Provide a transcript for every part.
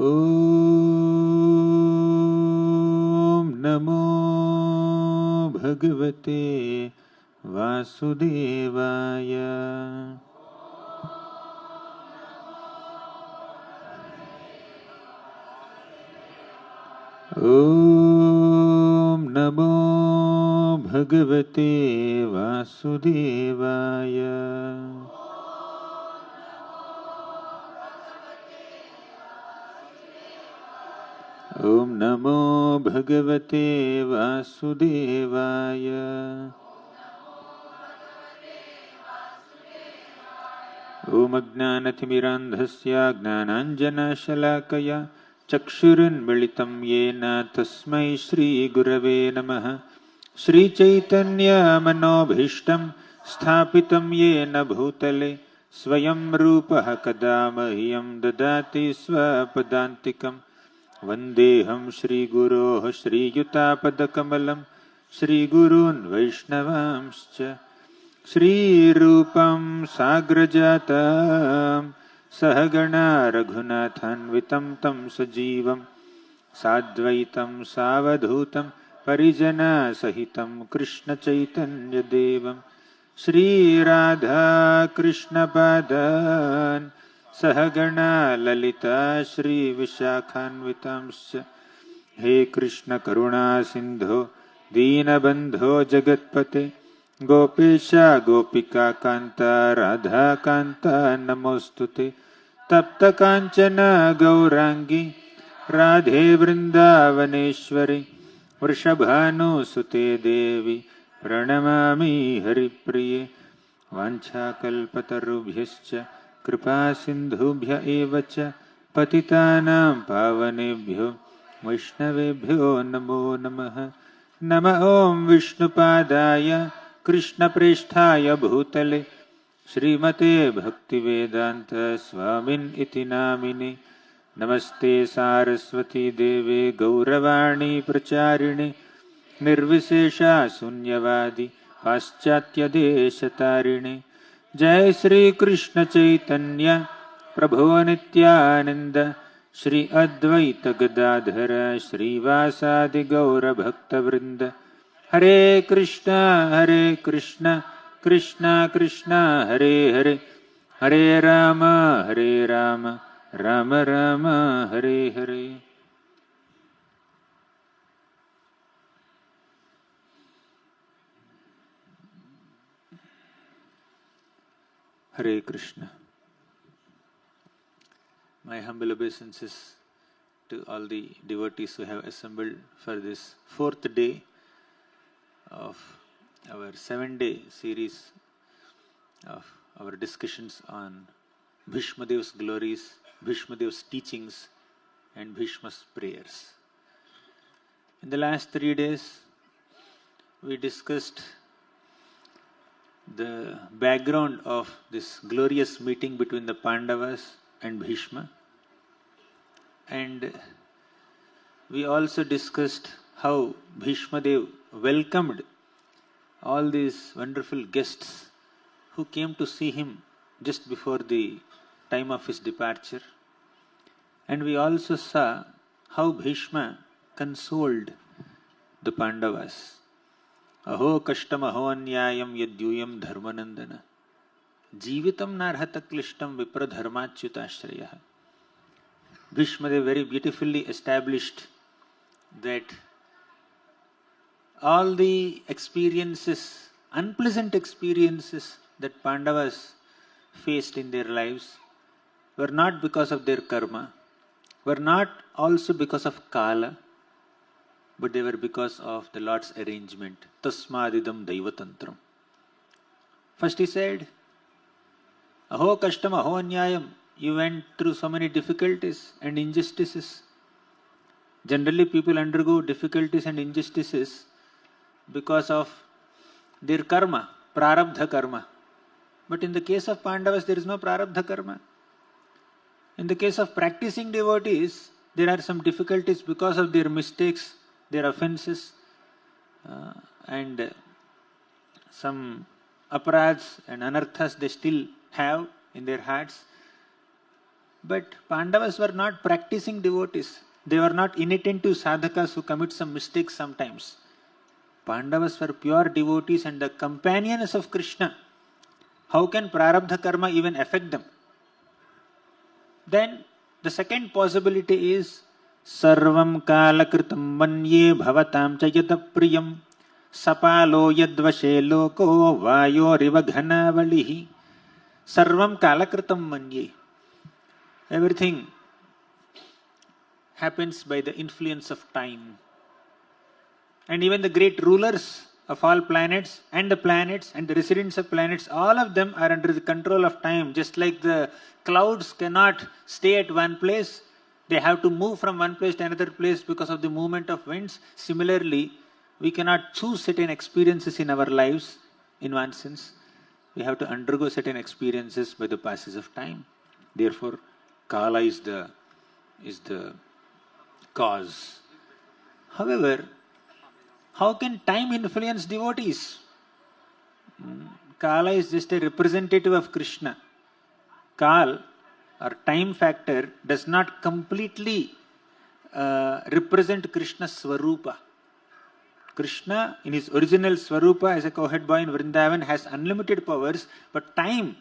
Om Namo Bhagavate Vasudevaya. Om Namo Bhagavate Vasudevaya. Om Namo Bhagavate Vasudevaya. Om Ajnanathmirandhasya Gnananjanashalakaya Chakshurinmilitam Yena Tasmai Shri Gurave Namaha. Shri Chaitanya Manobhishtam Sthapitam Yena Bhutale Swayam Rupaha Kada Mahyam Dadati Swapadantikam. Vandeham Shri Guroh Shri Yutapadakamalam Shri Gurun Vaishnavamscha Shri Rupam Sagrajatam Sahagana Raghunathanvitam Tam Sajivam Sadvaitam Savadhutam Parijana Sahitam Krishna Chaitanya Devam Shri Radha Krishna Padan Sahagana Lalita Shri Vishakhanvitamscha. He Krishna Karuna Sindho Deenabandho Jagatpate Gopesha Gopika Kanta Radha Kanta Namostute. Tapta Kanchana Gaurangi Radhe Vrindavaneshwari Vrishabhanu Sute Devi Pranamami Haripriye. Vancha Kalpatarubhyascha Kripa Sindhubhya evacha Patitanam Pavanebhyo Vaishnavebhyo Namo Namaha. Nama Om Vishnupadaya Krishna Presthaya Bhutale Srimate Bhaktivedanta Swamin iti namine. Namaste Saraswati Deve Gauravani Pracharine Nirvisesha Sunyavadi Paschatya Deshatarine. Jai Shri Krishna Chaitanya Prabhu Nityananda Shri Advaita Gadadhara Shri Vasadi Gaura Bhakta Vrinda. Hare Krishna Krishna Krishna Hare Hare Hare Rama Rama Rama Hare Hare. Hare Krishna. My humble obeisances to all the devotees who have assembled for this fourth day of our 7-day series of our discussions on Bhishma Dev's glories, Bhishma Dev's teachings and Bhishma's prayers. In the last 3 days, we discussed the background of this glorious meeting between the Pandavas and Bhishma, and we also discussed how Bhishma Dev welcomed all these wonderful guests who came to see him just before the time of his departure, and we also saw how Bhishma consoled the Pandavas. Aho kashtam aho anyayam yadyuyam dharmanandana Jivitam narhata klishtam vipra dharmachyutashrayah. Bhishma Dev very beautifully established that all the experiences, unpleasant experiences that Pandavas faced in their lives were not because of their karma, were not also because of kala, but they were because of the Lord's arrangement. Tasmadidam daivatantram. First he said, Aho kashtam aho anyayam. You went through so many difficulties and injustices. Generally people undergo difficulties and injustices because of their karma, prarabdha karma. But in the case of Pandavas, there is no prarabdha karma. In the case of practicing devotees, there are some difficulties because of their mistakes, their offenses, and some aparadhas and anarthas they still have in their hearts. But Pandavas were not practicing devotees. They were not inattentive sadhakas who commit some mistakes sometimes. Pandavas were pure devotees and the companions of Krishna. How can prarabdha karma even affect them? Then the second possibility is sarvam kalakritam manye bhavatam chayata priyam sapalo yadvashe loko vayo riva ghanavalihi. Sarvam kalakritam manye. Everything happens by the influence of time. And even the great rulers of all planets and the residents of planets, all of them are under the control of time. Just like the clouds cannot stay at one place, they have to move from one place to another place because of the movement of winds. Similarly, we cannot choose certain experiences in our lives in one sense. We have to undergo certain experiences by the passage of time. Therefore, Kala is the cause. However, how can time influence devotees? Kala is just a representative of Krishna. Kal or time factor does not completely represent Krishna's Swarupa. Krishna in his original Swarupa as a cowherd boy in Vrindavan has unlimited powers, but time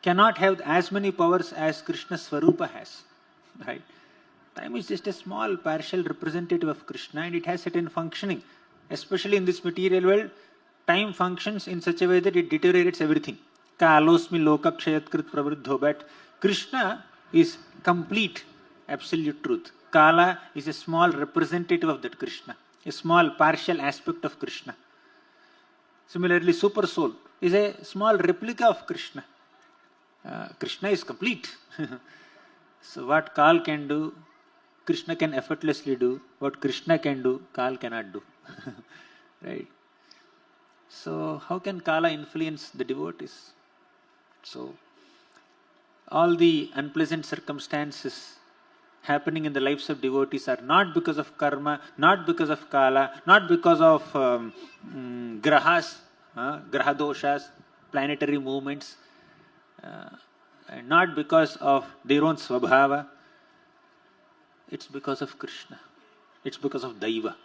cannot have as many powers as Krishna's Swarupa has. Right? Time is just a small partial representative of Krishna and it has certain functioning. Especially in this material world, time functions in such a way that it deteriorates everything. Kalosmi loka kshayatkrit pravruddho. But Krishna is complete, absolute truth. Kala is a small representative of that Krishna, a small partial aspect of Krishna. Similarly, Super Soul is a small replica of Krishna. Krishna is complete. So what Kal can do, Krishna can effortlessly do. What Krishna can do, Kal cannot do. Right? So how can Kala influence the devotees? So all the unpleasant circumstances happening in the lives of devotees are not because of karma, not because of Kala, not because of grahas, graha doshas, planetary movements, and not because of their own svabhava. It's because of Krishna. It's because of Daiva.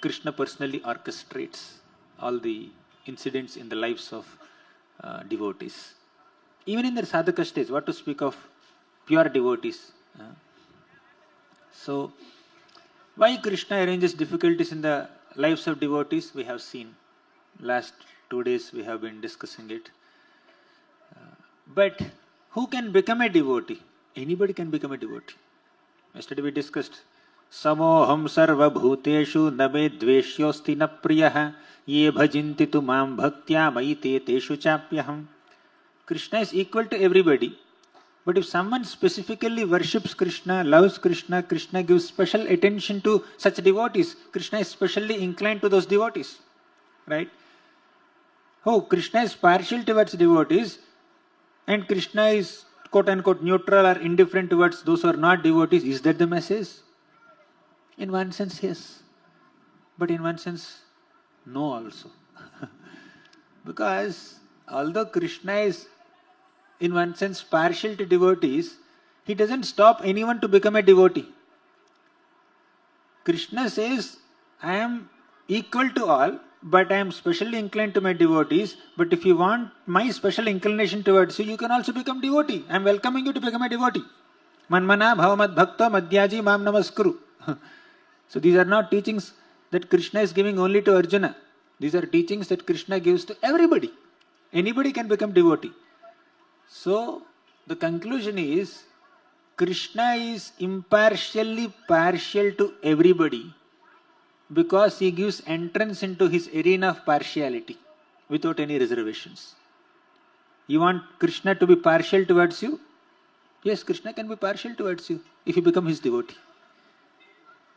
Krishna personally orchestrates all the incidents in the lives of devotees. Even in their sadhaka stage, what to speak of pure devotees. So, why Krishna arranges difficulties in the lives of devotees, we have seen. Last 2 days we have been discussing it. But who can become a devotee? Anybody can become a devotee. Yesterday we discussed Samoham sarva bhuteshu nabe dveshyosti na priyah ye bhajanti tu mam bhaktya maite teshu chapyaham. Krishna is equal to everybody. But if someone specifically worships Krishna, loves Krishna, Krishna gives special attention to such devotees. Krishna is specially inclined to those devotees. Right? Oh, Krishna is partial towards devotees and Krishna is quote unquote neutral or indifferent towards those who are not devotees. Is that the message? In one sense, yes. But in one sense, no also. Because although Krishna is in one sense partial to devotees, he doesn't stop anyone to become a devotee. Krishna says, I am equal to all, but I am specially inclined to my devotees. But if you want my special inclination towards you, you can also become devotee. I am welcoming you to become a devotee. Manmana bhavamad bhakta madhyaji mam namaskuru. So these are not teachings that Krishna is giving only to Arjuna. These are teachings that Krishna gives to everybody. Anybody can become devotee. So the conclusion is, Krishna is impartially partial to everybody because he gives entrance into his arena of partiality without any reservations. You want Krishna to be partial towards you? Yes, Krishna can be partial towards you if you become his devotee.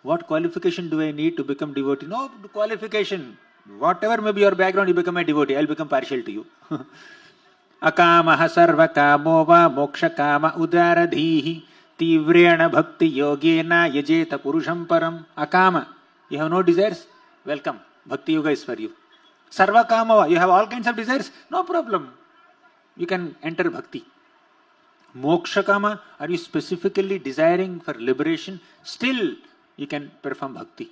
What qualification do I need to become devotee? No qualification. Whatever may be your background, you become a devotee. I'll become partial to you. Akamaha sarva kamo va moksha kama udaradhihi tivrena bhakti yogena yajeta purusham param. Akama. You have no desires? Welcome. Bhakti yoga is for you. Sarva kama va. You have all kinds of desires? No problem. You can enter bhakti. Moksha kama, are you specifically desiring for liberation? Still, you can perform bhakti.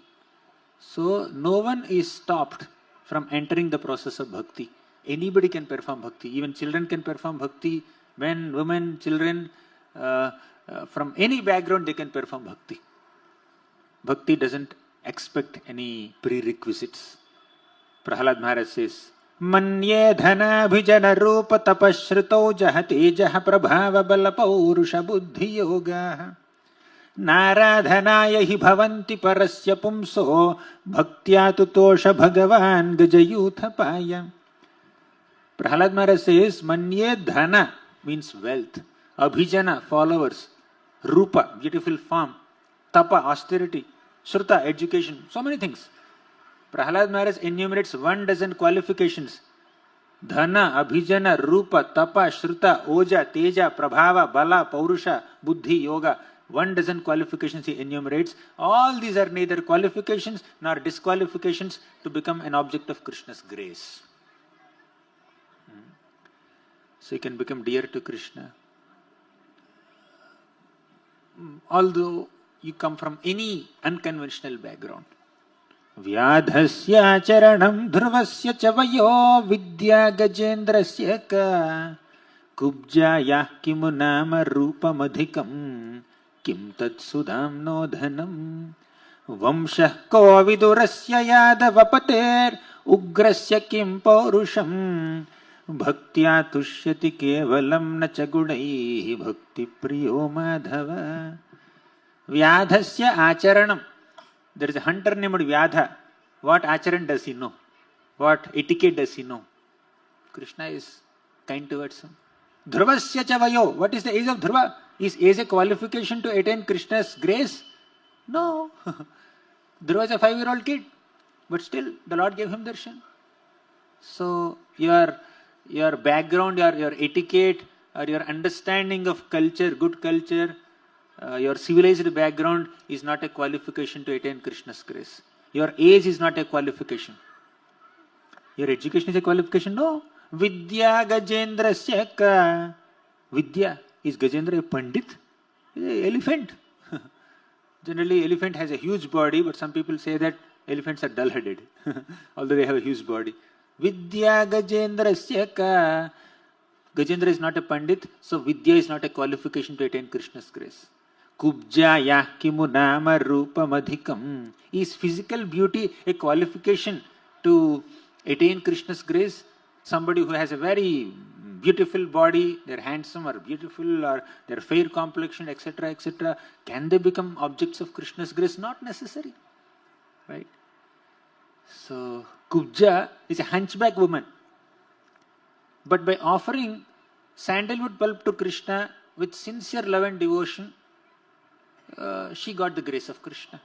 So, no one is stopped from entering the process of bhakti. Anybody can perform bhakti. Even children can perform bhakti. Men, women, children, from any background they can perform bhakti. Bhakti doesn't expect any prerequisites. Prahalad Maharaj says, Manye dhana bhijana rupa tapashrito jahate jah prabhava bala paurusha buddhi yoga naradhanaya hi bhavanti parasya pumso bhaktya tutosha bhagavan gajayutha paya. Prahalad Maharaj says, Manye dhana means wealth, abhijana followers, rupa beautiful form, tapa austerity, shruta education, so many things. Prahalad Maharaj enumerates 12 qualifications. Dhana, Abhijana, Rupa, Tapa, Shruta, Oja, Teja, Prabhava, Bala, Paurusha, Buddhi, Yoga. 12 qualifications he enumerates. All these are neither qualifications nor disqualifications to become an object of Krishna's grace. So you can become dear to Krishna. Although you come from any unconventional background. Vyadhasya charanam dhruvasya chavayo vidya gajendrasya ka kubjaya kimu nama rupamadhikam kim tat sudam no dhanam vamshah ko vidurasya yadavapater ugrasya kim paurusham bhaktya tushyati kevalam na chagunaihi bhakti priyo madhava. Vyadhasya acharanam. There is a hunter named Vyadha. What acharan does he know? What etiquette does he know? Krishna is kind towards him. Dhruvasya chavayo. What is the age of Dhruva? Is age a qualification to attain Krishna's grace? No. Dhruva is a 5-year-old kid. But still, the Lord gave him darshan. So, your background, your etiquette, or your understanding of culture, good culture, your civilized background is not a qualification to attain Krishna's grace. Your age is not a qualification. Your education is a qualification? No. Vidya Gajendra Syaka. Vidya. Is Gajendra a Pandit? He is an elephant. Generally, elephant has a huge body, but some people say that elephants are dull-headed, although they have a huge body. Vidya Gajendra Syaka. Gajendra is not a Pandit, so Vidya is not a qualification to attain Krishna's grace. Kubjaya kimu nama rupa madhikam. Is physical beauty a qualification to attain Krishna's grace? Somebody who has a very beautiful body, they're handsome or beautiful or they're fair complexion, etc., etc. Can they become objects of Krishna's grace? Not necessary. Right? So, Kubja is a hunchback woman. But by offering sandalwood pulp to Krishna with sincere love and devotion, she got the grace of Krishna.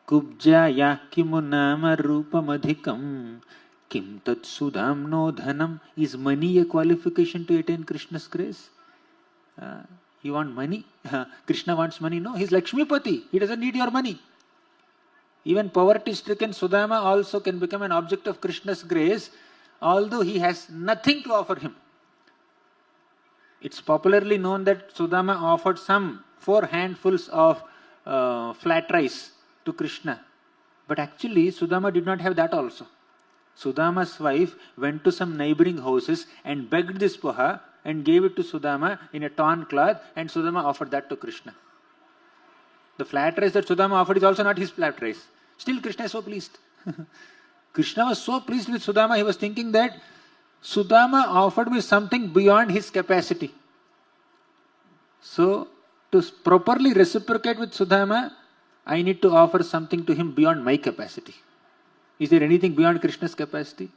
Kubjaya kimu nama rupa madhikam kim tat sudam no dhanam. Is money a qualification to attain Krishna's grace? You want money? Krishna wants money? No, he's Lakshmipati. He doesn't need your money. Even poverty-stricken Sudama also can become an object of Krishna's grace, although he has nothing to offer him. It's popularly known that Sudama offered some 4 handfuls of flat rice to Krishna. But actually, Sudama did not have that also. Sudama's wife went to some neighboring houses and begged this poha and gave it to Sudama in a torn cloth, and Sudama offered that to Krishna. The flat rice that Sudama offered is also not his flat rice. Still, Krishna is so pleased. Krishna was so pleased with Sudama, he was thinking that Sudama offered me something beyond his capacity. So, to properly reciprocate with Sudama, I need to offer something to him beyond my capacity. Is there anything beyond Krishna's capacity?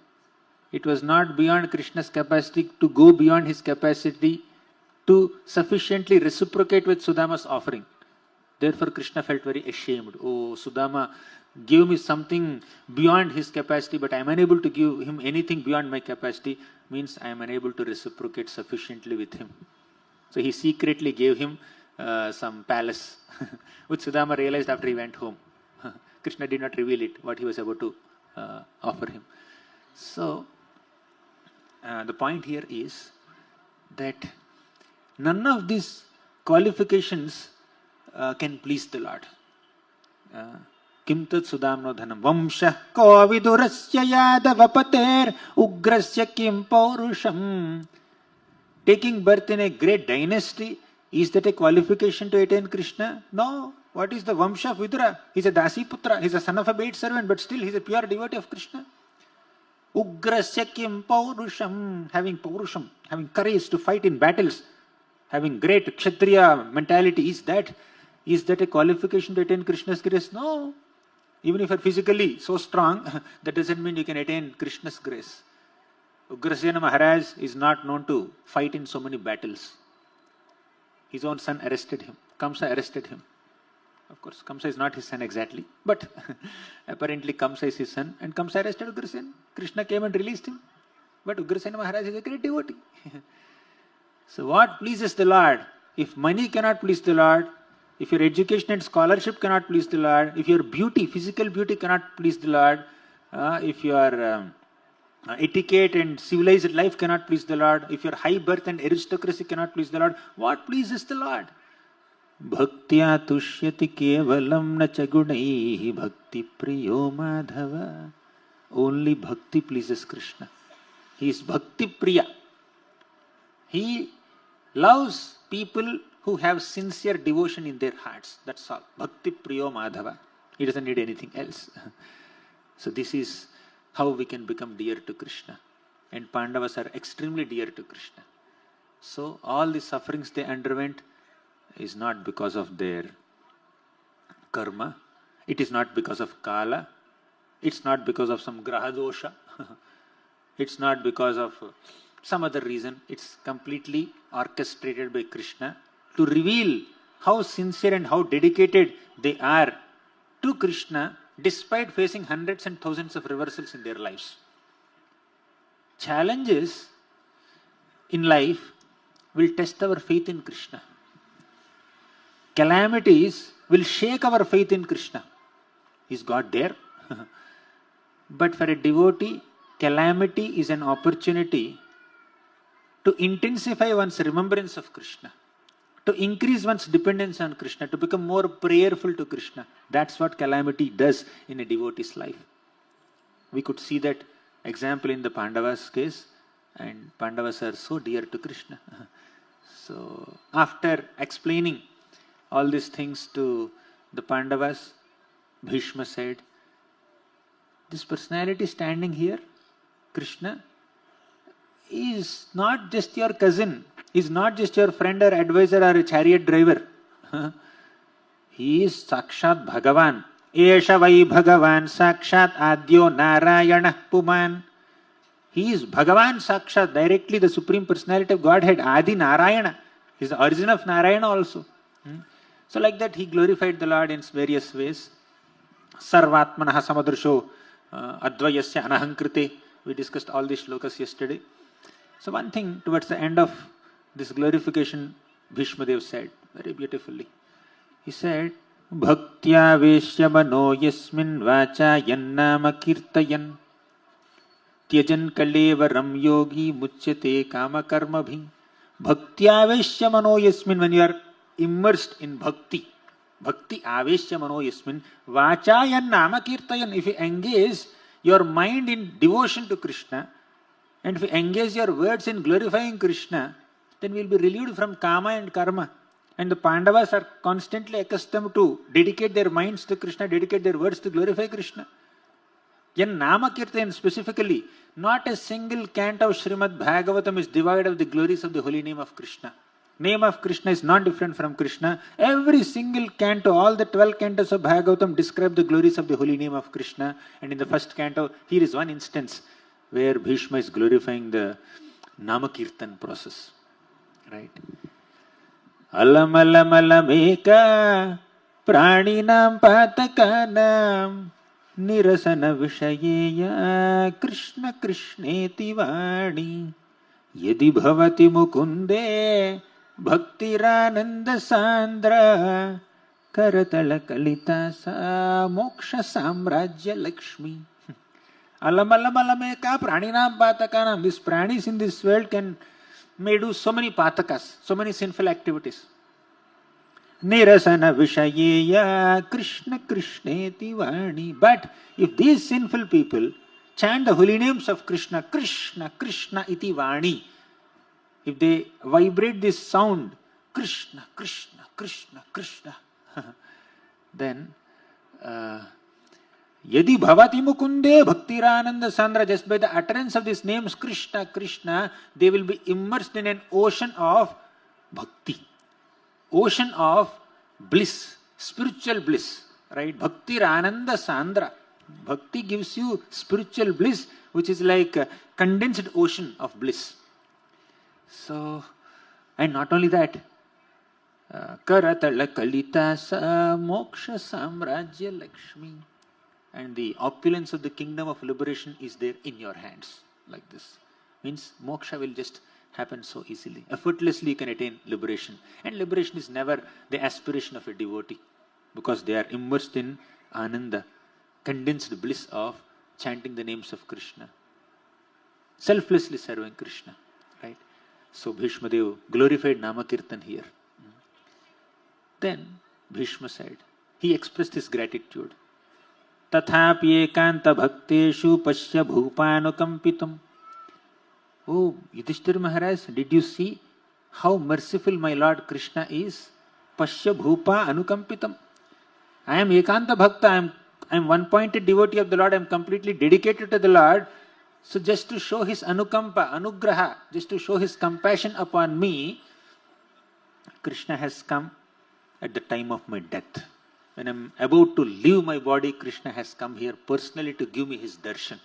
It was not beyond Krishna's capacity to go beyond his capacity to sufficiently reciprocate with Sudama's offering. Therefore, Krishna felt very ashamed. Oh, Sudama gave me something beyond his capacity, but I am unable to give him anything beyond my capacity, means I am unable to reciprocate sufficiently with him. So he secretly gave him some palace, which Sudama realized after he went home. Krishna did not reveal it, what he was about to offer him. So, the point here is that None of these qualifications can please the Lord. Kim tat sudamno dhanam vamsha ko vidurasya yadavapater ugrasya kim paurusham. Taking birth in a great dynasty, is that a qualification to attain Krishna? No. What is the Vamsha of Vidura? He's a Dasi Putra. He's a son of a maid servant, but still he's a pure devotee of Krishna. Ugrasya kim paurusham. Having paurusham, having courage to fight in battles, having great Kshatriya mentality. Is that a qualification to attain Krishna's grace? No. Even if you're physically so strong, that doesn't mean you can attain Krishna's grace. Ugrasena Maharaj is not known to fight in so many battles. His own son arrested him. Kamsa arrested him. Of course, Kamsa is not his son exactly, but apparently Kamsa is his son, and Kamsa arrested Ugrasena. Krishna came and released him. But Ugrasena Maharaj is a great devotee. So what pleases the Lord? If money cannot please the Lord, if your education and scholarship cannot please the Lord, if your beauty, physical beauty cannot please the Lord, if your etiquette and civilized life cannot please the Lord, if your high birth and aristocracy cannot please the Lord, what pleases the Lord? Bhaktya tushyati kevalam na chagunaihi bhakti priyo madhava. Only bhakti pleases Krishna. He is bhakti priya. He loves people who have sincere devotion in their hearts. That's all. Bhakti priyo madhava. He doesn't need anything else. So this is how we can become dear to Krishna. And Pandavas are extremely dear to Krishna. So all the sufferings they underwent is not because of their karma. It is not because of kala. It's not because of some graha dosha. It's not because of some other reason. It's completely orchestrated by Krishna to reveal how sincere and how dedicated they are to Krishna, despite facing hundreds and thousands of reversals in their lives. Challenges in life will test our faith in Krishna. Calamities will shake our faith in Krishna. Is God there? But for a devotee, calamity is an opportunity to intensify one's remembrance of Krishna, to increase one's dependence on Krishna, to become more prayerful to Krishna. That's what calamity does in a devotee's life. We could see that example in the Pandavas' case, and Pandavas are so dear to Krishna. So, after explaining all these things to the Pandavas, Bhishma said, this personality standing here, Krishna, is not just your cousin, is not just your friend or advisor or a chariot driver. He is Sakshat Bhagavan. Esha vai Bhagavan Sakshat Adyo Narayana Puman. He is Bhagavan Sakshat, directly the Supreme Personality of Godhead, Adi Narayana. He is the origin of Narayana also. So like that he glorified the Lord in various ways. Sarvatmanaha Samadrsho Advayasya Anahankrite. We discussed all these shlokas yesterday. So one thing towards the end of this glorification, Bhishma Dev said very beautifully. He said, Bhaktya Veshya Mano Yasmin Vacha Yannama Kirtayan Tyajan Kalevaram Yogi Muchyate Kama Karma Bhi. Bhaktya Veshya Mano Yasmin, when you are immersed in bhakti, Bhakti Aveshya Mano Yasmin Vacha Yannama Kirtayan. If you engage your mind in devotion to Krishna, and if you engage your words in glorifying Krishna, then we will be relieved from kama and karma. And the Pandavas are constantly accustomed to dedicate their minds to Krishna, dedicate their words to glorify Krishna. Yan Nama Kirtan specifically, not a single canto of Srimad Bhagavatam is devoid of the glories of the holy name of Krishna. Name of Krishna is not different from Krishna. Every single canto, all the 12 cantos of Bhagavatam describe the glories of the holy name of Krishna. And in the first canto, here is one instance where Bhishma is glorifying the Namakirtan process. Right? Alam alam alam eka praninam patakanam nirasana vishayeya Krishna Krishneti vani yadi bhavati mukunde bhaktirananda sandra karatala kalita sa moksha samrajya lakshmi. Alam alam alam eka praninam patakanam. These pranis in this world can may do so many patakas, so many sinful activities. Nirasana Vishayeya Krishna Krishneti Vani. But if these sinful people chant the holy names of Krishna, Krishna, Krishna iti Vani, if they vibrate this sound, Krishna, Krishna, Krishna, Krishna, then Yadi Bhavati Mukunde Bhaktirananda Sandra, just by the utterance of these names, Krishna, Krishna, they will be immersed in an ocean of bhakti, ocean of bliss, spiritual bliss, right? Bhaktirananda Sandra. Bhakti gives you spiritual bliss, which is like a condensed ocean of bliss. So, and not only that, Karatala Kalita Sa Moksha Samrajya Lakshmi. And the opulence of the kingdom of liberation is there in your hands, like this. Means moksha will just happen so easily. Effortlessly you can attain liberation. And liberation is never the aspiration of a devotee, because they are immersed in ananda, condensed bliss of chanting the names of Krishna, selflessly serving Krishna. Right? So Bhishma Dev glorified Namakirtan here. Then Bhishma said, he expressed his gratitude. Tathapi ekanta bhakteshu pasya bhupanukampitam. Oh, Yudhishthira Maharaj, did you see how merciful my Lord Krishna is? Pasya bhupa anukampitam. I am ekanta bhakta, I am one-pointed devotee of the Lord, I am completely dedicated to the Lord. So just to show his anukampa, anugraha, just to show his compassion upon me, Krishna has come at the time of my death. When I am about to leave my body, Krishna has come here personally to give me his darshan.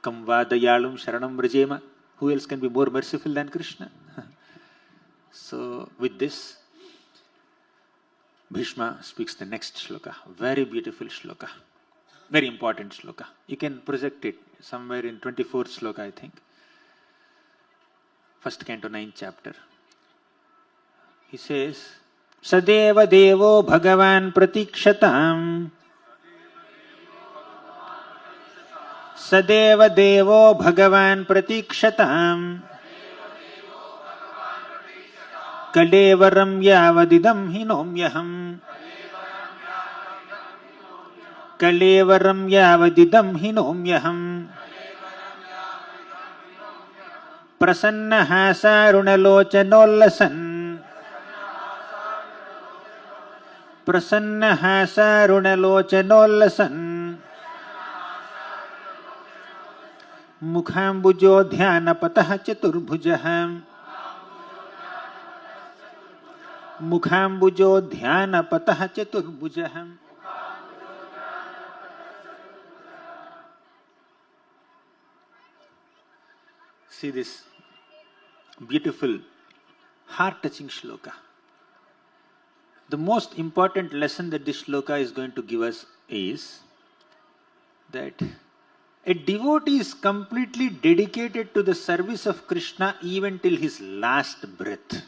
Kam vadayalum sharanam vrajema. Who else can be more merciful than Krishna? So with this, Bhishma speaks the next shloka. Very beautiful shloka. Very important shloka. You can project it somewhere in 24th shloka, I think. First canto, 9th chapter. He says, Sadeva Devo Bhagavan Pratikshatam. Sadeva Devo Bhagavan Pratikshatam. Kalevaram Yavadidam Hinomyaham. Kalevaram Yavadidam Hinomyaham. Prasanna Hasarunalochanollasan. Prasanna Hasarunalochanollasan. Mukhambujo Dhyanapatah Chaturbhujaham. Mukhambujo Dhyanapatah Chaturbhujaham. See this beautiful, heart-touching shloka. The most important lesson that this shloka is going to give us is that a devotee is completely dedicated to the service of Krishna even till his last breath.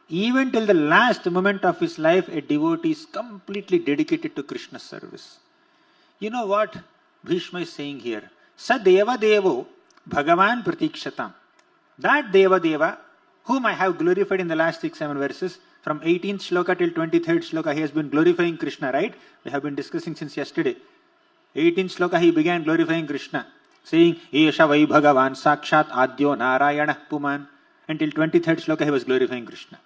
Even till the last moment of his life, a devotee is completely dedicated to Krishna's service. You know what Bhishma is saying here? Sa Deva Devo Bhagavan Pratikshatam. That Deva Deva, whom I have glorified in the last 6-7 verses, from 18th shloka till 23rd shloka, he has been glorifying Krishna, right? We have been discussing since yesterday. 18th shloka, he began glorifying Krishna, saying, Esha Vai Bhagavan Sakshat Adyo Narayana Puman. Until 23rd shloka, he was glorifying Krishna.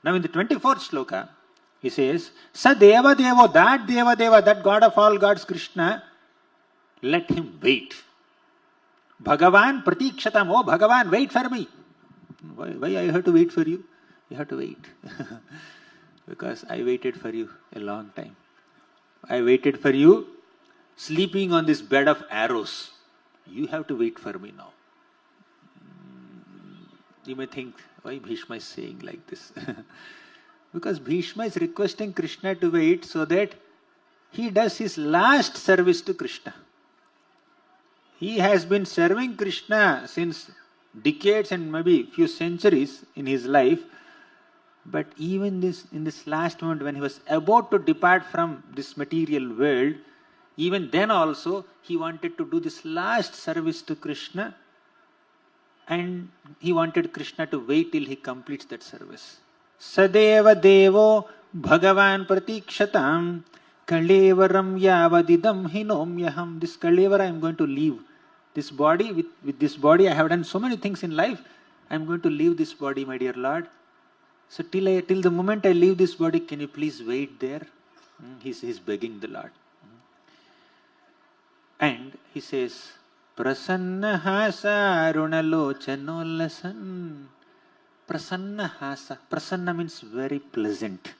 Now in the 24th shloka, he says, Sa Deva Devo, that Deva Deva, that God of all gods, Krishna, let him wait. Bhagavan Pratikshatam, oh Bhagavan, wait for me. Why I have to wait for you? You have to wait. Because I waited for you a long time. I waited for you sleeping on this bed of arrows. You have to wait for me now. You may think, why Bhishma is saying like this? Because Bhishma is requesting Krishna to wait so that he does his last service to Krishna. He has been serving Krishna since decades and maybe few centuries in his life. But even in this last moment when he was about to depart from this material world, even then also he wanted to do this last service to Krishna And he wanted Krishna to wait till he completes that service. Sadeva Devo Bhagavan Pratikshatam Kalevaram Yavadidam Hinomyaham. This Kalevara I am going to leave. This body, with this body I have done so many things in life. I am going to leave this body, my dear Lord. So till the moment I leave this body, can you please wait there? He's begging the Lord. And he says, Prasanna hasa arunalochanollasan. Prasanna hasa. Prasanna means very pleasant.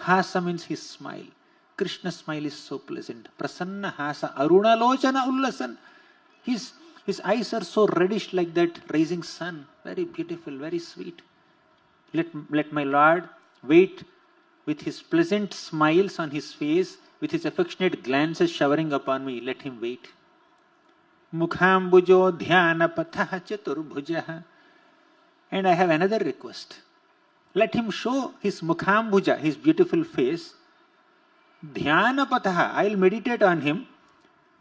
Hasa means his smile. Krishna's smile is so pleasant. Prasanna hasa arunalochana ullasan. His eyes are so reddish like that rising sun. Very beautiful, very sweet. Let my Lord wait with his pleasant smiles on his face, with his affectionate glances showering upon me. Let him wait. Mukhambujo dhyana patha chaturbhujaha. And I have another request. Let him show his mukhambuja, his beautiful face. Dhyana patha. I will meditate on him.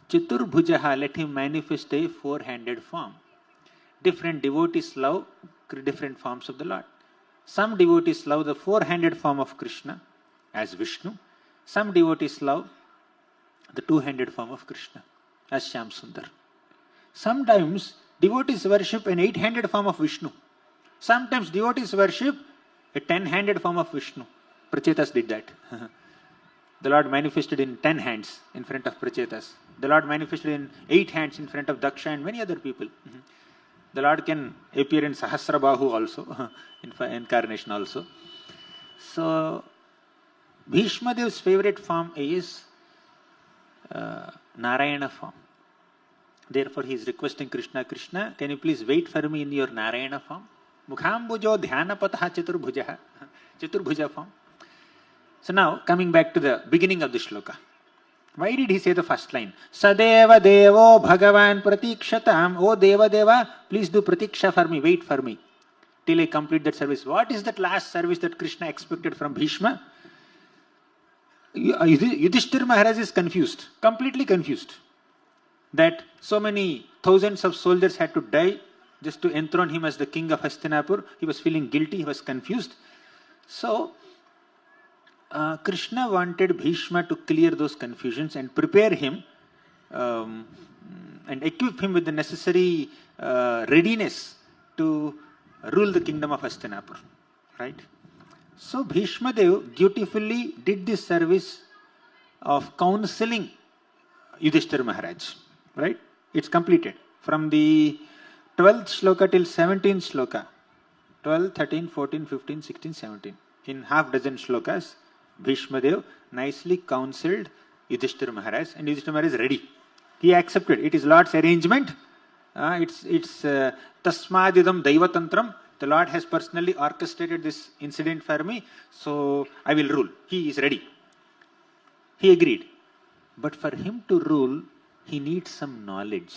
Chaturbhujaha. Let him manifest a four-handed form. Different devotees love different forms of the Lord. Some devotees love the four-handed form of Krishna as Vishnu. Some devotees love the two-handed form of Krishna as Shyam Sundar. Sometimes devotees worship an eight-handed form of Vishnu. Sometimes devotees worship a 10-handed form of Vishnu. Prachetas did that. The Lord manifested in 10 hands in front of Prachetas. The Lord manifested in 8 hands in front of Daksha and many other people. The Lord can appear in Sahasrabahu also, in incarnation also. So, Bhishma Dev's favorite form is Narayana form. Therefore, he is requesting Krishna, Krishna, can you please wait for me in your Narayana form? Mukhambujo dhyanapataha chaturbhuja form. So now, coming back to the beginning of the shloka. Why did he say the first line? Sadeva Devo Bhagavan Pratikshatam. Oh Deva Deva, please do pratiksha for me, wait for me till I complete that service. What is that last service that Krishna expected from Bhishma? Yudhishthira Maharaj is confused, completely confused. That so many thousands of soldiers had to die just to enthrone him as the king of Hastinapur. He was feeling guilty, he was confused. So, Krishna wanted Bhishma to clear those confusions and prepare him and equip him with the necessary readiness to rule the kingdom of Hastinapur. Right? So Bhishma Dev dutifully did this service of counseling Yudhishthira Maharaj. Right? It's completed. From the 12th shloka till 17th shloka. 12, 13, 14, 15, 16, 17. In half dozen shlokas, Bhishma Dev nicely counseled Yudhishthira Maharaj, and Yudhishthira Maharaj is ready. He accepted. It is Lord's arrangement. It's Tasmadidam Daivatantram. The Lord has personally orchestrated this incident for me, so I will rule. He is ready. He agreed. But for him to rule, he needs some knowledge,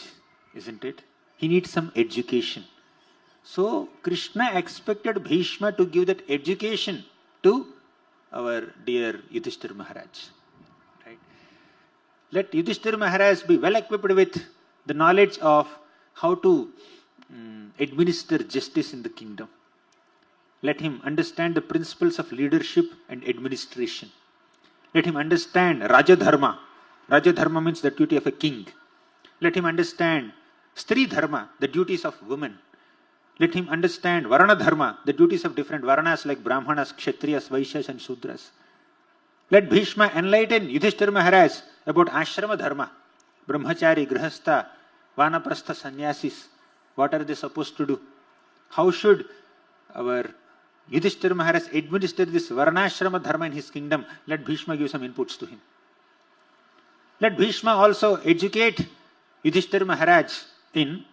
isn't it? He needs some education. So Krishna expected Bhishma to give that education to our dear Yudhishthira Maharaj. Right? Let Yudhishthira Maharaj be well equipped with the knowledge of how to administer justice in the kingdom. Let him understand the principles of leadership and administration. Let him understand Raja Dharma. Raja Dharma means the duty of a king. Let him understand Stri Dharma, the duties of women. Let him understand Varana Dharma, the duties of different Varanas like Brahmanas, Kshatriyas, Vaishyas and Shudras. Let Bhishma enlighten Yudhishthira Maharaj about Ashrama Dharma, Brahmachari, Grihastha, Vanaprastha, Sannyasis. What are they supposed to do? How should our Yudhishthira Maharaj administer this Varnashrama Dharma in his kingdom? Let Bhishma give some inputs to him. Let Bhishma also educate Yudhishthira Maharaj in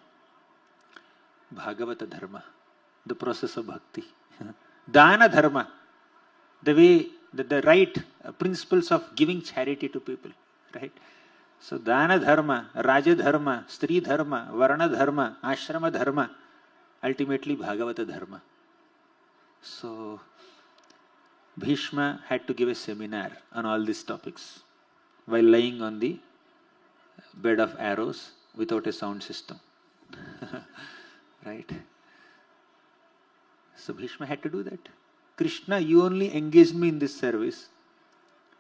Bhagavata Dharma, the process of bhakti. Dana Dharma, the way, the right principles of giving charity to people. Right? So Dana Dharma, Raja Dharma, Stri Dharma, Varna Dharma, Ashrama Dharma, ultimately Bhagavata Dharma. So Bhishma had to give a seminar on all these topics while lying on the bed of arrows without a sound system. Right? So Bhishma had to do that. Krishna, you only engaged me in this service.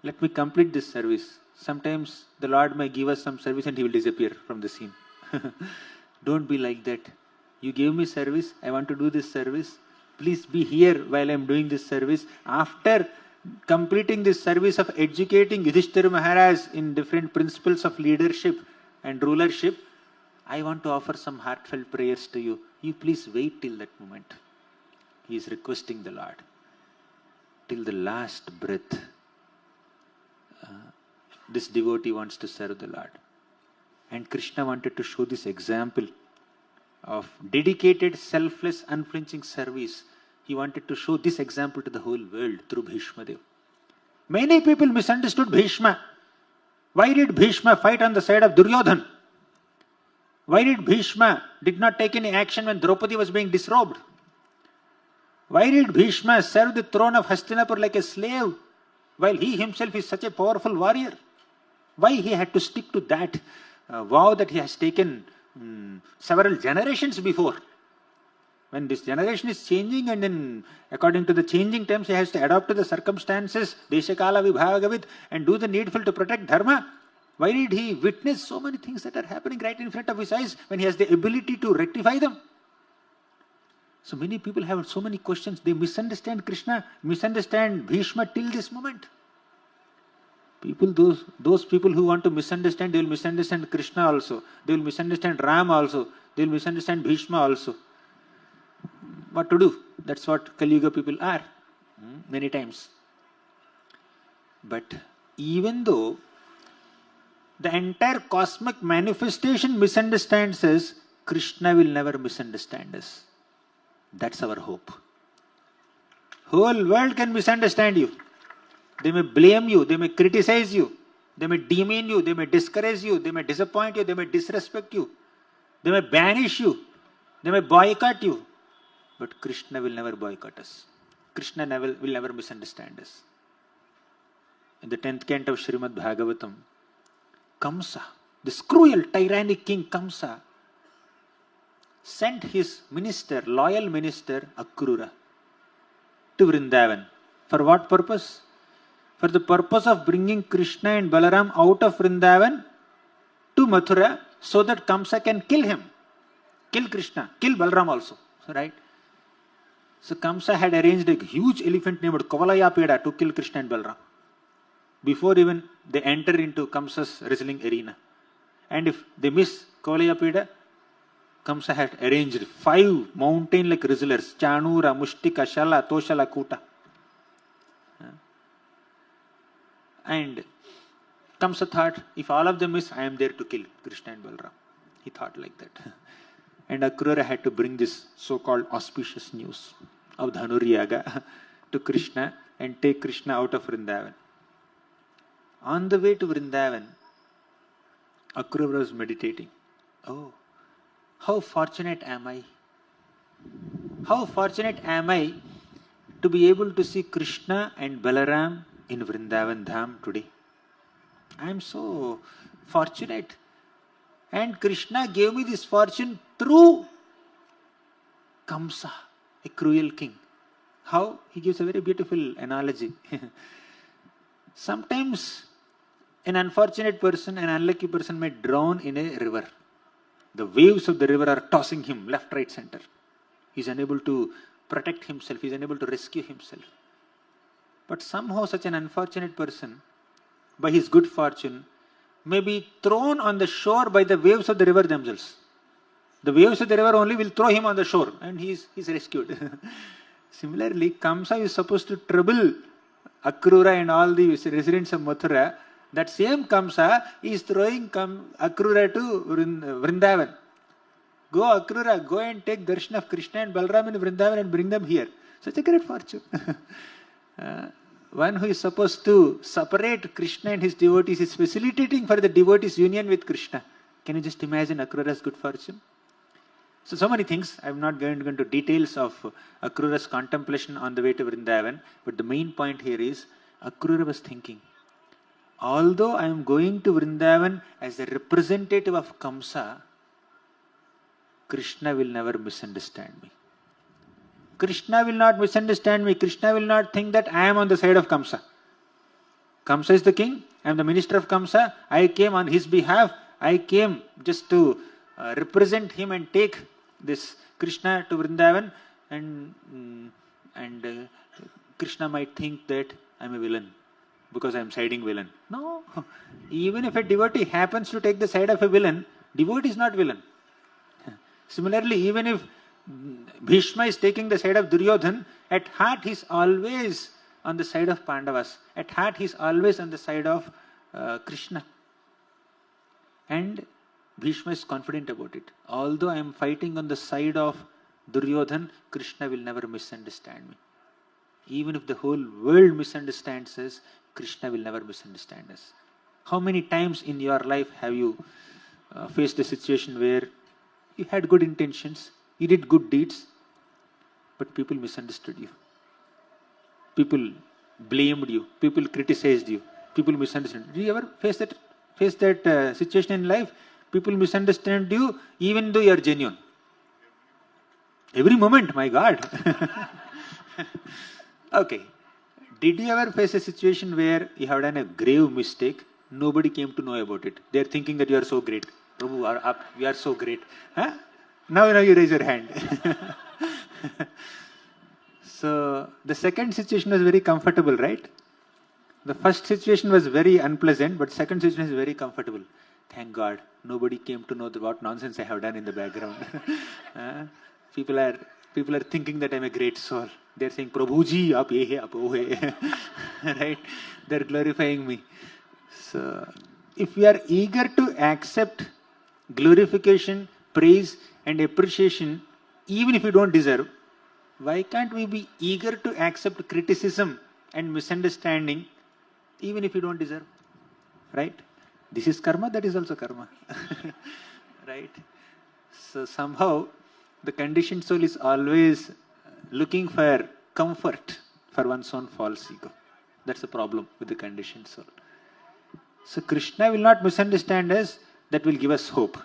Let me complete this service. Sometimes the Lord may give us some service and he will disappear from the scene. Don't be like that. You gave me service. I want to do this service. Please be here while I am doing this service. After completing this service of educating Yudhishthira Maharaj in different principles of leadership and rulership, I want to offer some heartfelt prayers to you. You please wait till that moment. He is requesting the Lord. Till the last breath, this devotee wants to serve the Lord. And Krishna wanted to show this example of dedicated, selfless, unflinching service. He wanted to show this example to the whole world through Bhishma Dev. Many people misunderstood Bhishma. Why did Bhishma fight on the side of Duryodhan? Why did Bhishma did not take any action when Draupadi was being disrobed? Why did Bhishma serve the throne of Hastinapur like a slave while he himself is such a powerful warrior? Why he had to stick to that vow that he has taken several generations before? When this generation is changing and then according to the changing times he has to adapt to the circumstances, Deshakala Vibhagavid, and do the needful to protect Dharma. Why did he witness so many things that are happening right in front of his eyes when he has the ability to rectify them? So many people have so many questions. They misunderstand Krishna, misunderstand Bhishma till this moment. People, those people who want to misunderstand, they will misunderstand Krishna also. They will misunderstand Ram also. They will misunderstand Bhishma also. What to do? That's what Kali Yuga people are. Many times. But even though the entire cosmic manifestation misunderstands us, Krishna will never misunderstand us. That's our hope. Whole world can misunderstand you. They may blame you, they may criticize you, they may demean you, they may discourage you, they may disappoint you, they may disrespect you, they may banish you, they may boycott you. But Krishna will never boycott us. Krishna will never misunderstand us. In the 10th canto of Srimad Bhagavatam, Kamsa, this cruel, tyrannic king Kamsa, sent his minister, loyal minister Akrura, to Vrindavan. For what purpose? For the purpose of bringing Krishna and Balaram out of Vrindavan to Mathura so that Kamsa can kill him. Kill Krishna, kill Balaram also. Right? So Kamsa had arranged a huge elephant named Kovalayapeda to kill Krishna and Balaram before even they enter into Kamsa's wrestling arena. And if they miss Kovalayapeda, Kamsa had arranged 5 mountain-like wrestlers, Chanura, Mushtika, Shala, Toshala, Kuta. And Kamsa thought, if all of them miss, I am there to kill Krishna and Balaram. He thought like that. And Akrura had to bring this so-called auspicious news of Dhanuryaga to Krishna and take Krishna out of Vrindavan. On the way to Vrindavan, Akrura was meditating. Oh, how fortunate am I? How fortunate am I to be able to see Krishna and Balaram in Vrindavan Dham today? I am so fortunate. And Krishna gave me this fortune through Kamsa, a cruel king. How? He gives a very beautiful analogy. Sometimes an unfortunate person, an unlucky person may drown in a river. The waves of the river are tossing him left, right, center. He is unable to protect himself. He is unable to rescue himself. But somehow such an unfortunate person, by his good fortune, may be thrown on the shore by the waves of the river themselves. The waves of the river only will throw him on the shore and he is rescued. Similarly, Kamsa is supposed to trouble Akrura and all the residents of Mathura. That same Kamsa is throwing Akrura to Vrindavan. Go Akrura, go and take darshan of Krishna and Balaram in Vrindavan and bring them here. Such a great fortune. One who is supposed to separate Krishna and his devotees is facilitating for the devotees' union with Krishna. Can you just imagine Akrura's good fortune? So many things. I am not going into details of Akrura's contemplation on the way to Vrindavan, but the main point here is Akrura was thinking, although I am going to Vrindavan as a representative of Kamsa, Krishna will never misunderstand me. Krishna will not misunderstand me. Krishna will not think that I am on the side of Kamsa. Kamsa is the king. I am the minister of Kamsa. I came on his behalf. I came just to represent him and take this Krishna to Vrindavan, and Krishna might think that I am a villain because I am siding villain. No. Even if a devotee happens to take the side of a villain, devotee is not villain. Similarly, even if Bhishma is taking the side of Duryodhan, at heart he is always on the side of Pandavas. At heart he is always on the side of Krishna. And Bhishma is confident about it. Although I am fighting on the side of Duryodhan, Krishna will never misunderstand me. Even if the whole world misunderstands us, Krishna will never misunderstand us. How many times in your life have you faced a situation where you had good intentions, you did good deeds, but people misunderstood you? People blamed you, people criticized you, people misunderstood. Did you ever face that situation in life? People misunderstand you even though you are genuine. Every moment, my God. Okay. Did you ever face a situation where you have done a grave mistake? Nobody came to know about it. They are thinking that you are so great. Prabhu, we are so great. Huh? Now you raise your hand. So, the second situation was very comfortable, right? The first situation was very unpleasant, but second situation is very comfortable. Thank God, nobody came to know what nonsense I have done in the background. People are thinking that I am a great soul. They are saying, Prabhuji, aap ye hai, aap wo hai. Right? They are glorifying me. So, if we are eager to accept glorification, praise and appreciation, even if we don't deserve, why can't we be eager to accept criticism and misunderstanding, even if we don't deserve? Right? This is karma, that is also karma. Right? So somehow, the conditioned soul is always looking for comfort for one's own false ego. That's the problem with the conditioned soul. So Krishna will not misunderstand us, that will give us hope.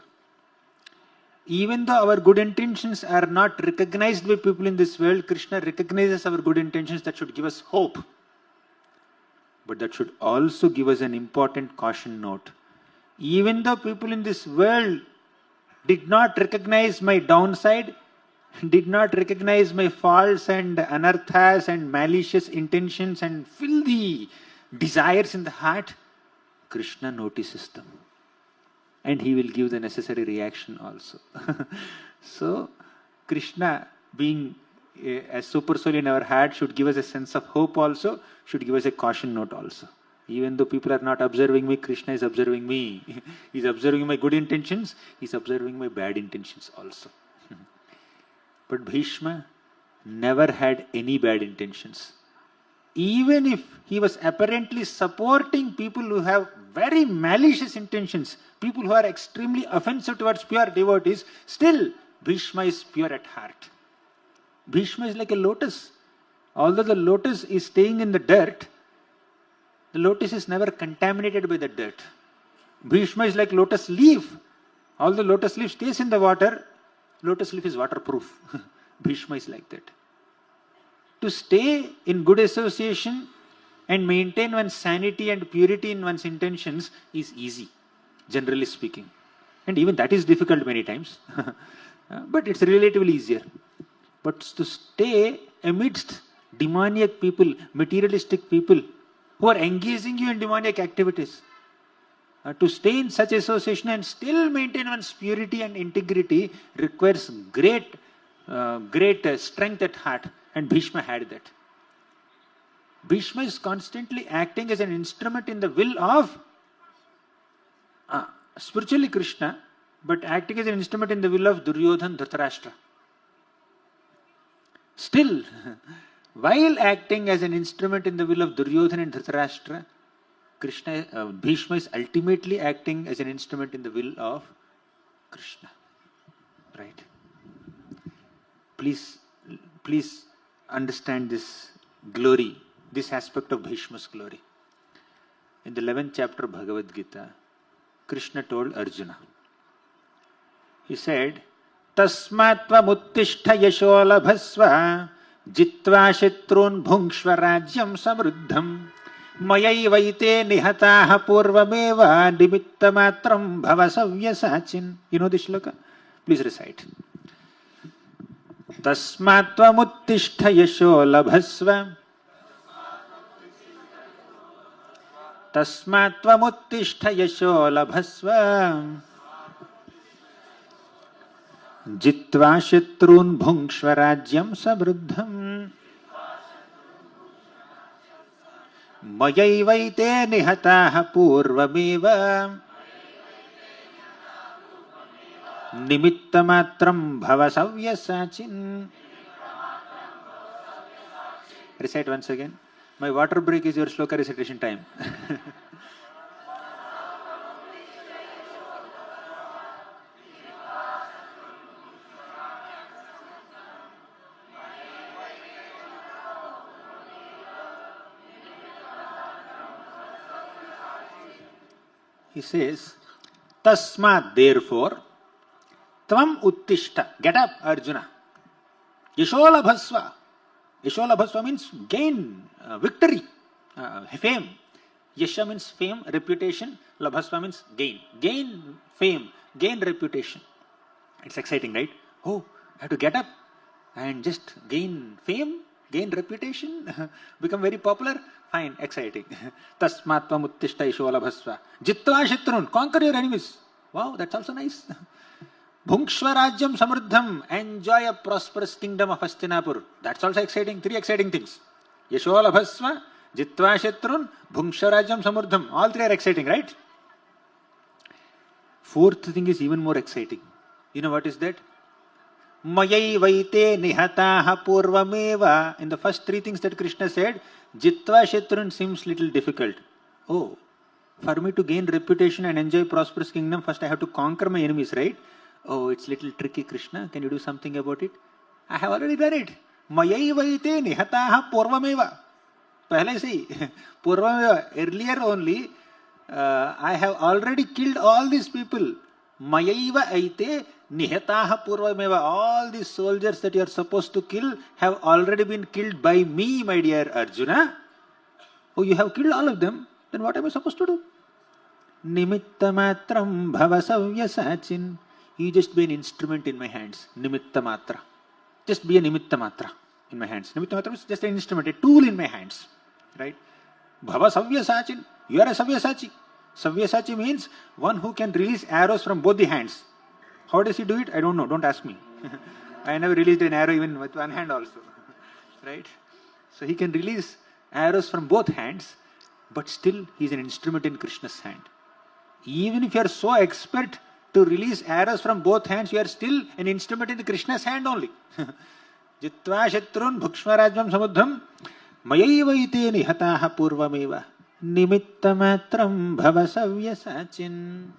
Even though our good intentions are not recognized by people in this world, Krishna recognizes our good intentions. That should give us hope. But that should also give us an important caution note. Even though people in this world did not recognize my downside, did not recognize my faults and anarthas and malicious intentions and filthy desires in the heart, Krishna notices them. And he will give the necessary reaction also. So, Krishna being a super soul in our heart should give us a sense of hope also, should give us a caution note also. Even though people are not observing me, Krishna is observing me. He is observing my good intentions, he is observing my bad intentions also. But Bhishma never had any bad intentions. Even if he was apparently supporting people who have very malicious intentions, people who are extremely offensive towards pure devotees, still Bhishma is pure at heart. Bhishma is like a lotus. Although the lotus is staying in the dirt, the lotus is never contaminated by the dirt. Bhishma is like lotus leaf. Although lotus leaf stays in the water, lotus leaf is waterproof. Bhishma is like that. To stay in good association and maintain one's sanity and purity in one's intentions is easy, generally speaking. And even that is difficult many times. But it's relatively easier. But to stay amidst demoniac people, materialistic people who are engaging you in demoniac activities, to stay in such association and still maintain one's purity and integrity requires great strength at heart. And Bhishma had that. Bhishma is constantly acting as an instrument in the will of spiritually Krishna, but acting as an instrument in the will of Duryodhan, Dhritarashtra. Still, while acting as an instrument in the will of Duryodhan and Dhritarashtra, Bhishma is ultimately acting as an instrument in the will of Krishna. Right? Please understand this glory, this aspect of Bhishma's glory. In the 11th chapter of Bhagavad Gita, Krishna told Arjuna, he said, Tasmat tvamuttishta yasho labhasva jitva shatrun bhungshva rajyam samruddham mayaivaite nihataha purvameva nimitta matram bhavasavya sachin. You know this shloka? Please recite. Tasmat tvamuttishta yasho labhasva Tasmat tvamuttishta yasho labhasva jitva shatrun bhungshva rajyam samruddham mayaivaite nihataha purvameva nimitta matram bhavasavya sachin. Recite once again. My water break is your shloka recitation time. He says, Tasmat, therefore, Tvam uttishta, get up, Arjuna. Yasholabhasva. Yasholabhasva means gain, victory, fame. Yasha means fame, reputation. Labhasva means gain. Gain fame, gain reputation. It's exciting, right? Oh, I have to get up and just gain fame, gain reputation, become very popular. Fine, exciting. Tasmat tvam uttishta yasholabhasva. Jitva shatrun, conquer your enemies. Wow, that's also nice. Bhungshva rajyam samruddham, enjoy a prosperous kingdom of Hastinapur. That's also exciting. Three exciting things. Yasholabhasva, jitva shatrun, bhungshva rajyam samruddham. All three are exciting, right? Fourth thing is even more exciting. You know what is that? Mayaivaite nihataha purvameva. In the first three things that Krishna said, jitva shatrun seems little difficult. Oh, for me to gain reputation and enjoy prosperous kingdom, first I have to conquer my enemies, right? Oh, it's little tricky, Krishna. Can you do something about it? I have already done it. Mayaivaite nihataha purvameva. Pehle se hi. Purvameva. Earlier only, I have already killed all these people. Mayaiva aite nihataha purvameva. All these soldiers that you are supposed to kill have already been killed by me, my dear Arjuna. Oh, you have killed all of them? Then what am I supposed to do? Nimitta matram bhavasavya sachin. You just be an instrument in my hands. Nimitta matra. Just be a nimitta matra in my hands. Nimitta matra is just an instrument, a tool in my hands. Right? Bhava savya sachin. You are a savyasachi. Savyasachi means one who can release arrows from both the hands. How does he do it? I don't know. Don't ask me. I never released an arrow even with one hand also. Right? So he can release arrows from both hands, but still he is an instrument in Krishna's hand. Even if you are so expert to release arrows from both hands, you are still an instrument in Krishna's hand only. Jitva shatrun bhukshvarajvam samuddham mayaivaite nihataha purvameva nimitta matram bhavasavya sachin.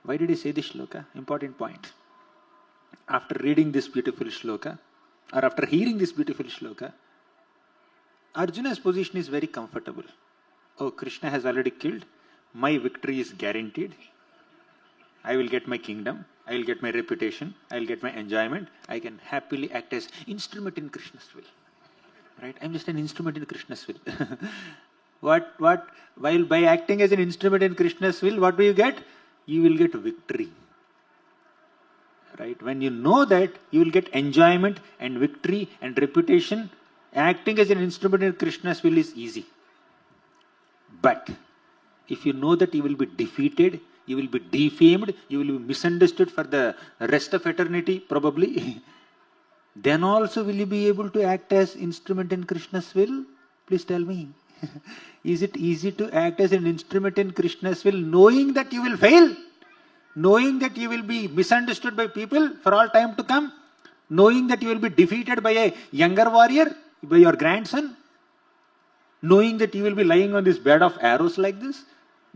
Why did he say this shloka? Important point. After reading this beautiful shloka, or after hearing this beautiful shloka, Arjuna's position is very comfortable. Oh, Krishna has already killed. My victory is guaranteed. I will get my kingdom, I will get my reputation, I will get my enjoyment. I can happily act as instrument in Krishna's will. Right? I'm just an instrument in Krishna's will. While by acting as an instrument in Krishna's will, what will you get? You will get victory. Right? When you know that, you will get enjoyment and victory and reputation. Acting as an instrument in Krishna's will is easy. But if you know that you will be defeated, you will be defamed, you will be misunderstood for the rest of eternity, probably, then also will you be able to act as instrument in Krishna's will? Please tell me. Is it easy to act as an instrument in Krishna's will, knowing that you will fail? Knowing that you will be misunderstood by people for all time to come? Knowing that you will be defeated by a younger warrior, by your grandson? Knowing that you will be lying on this bed of arrows like this?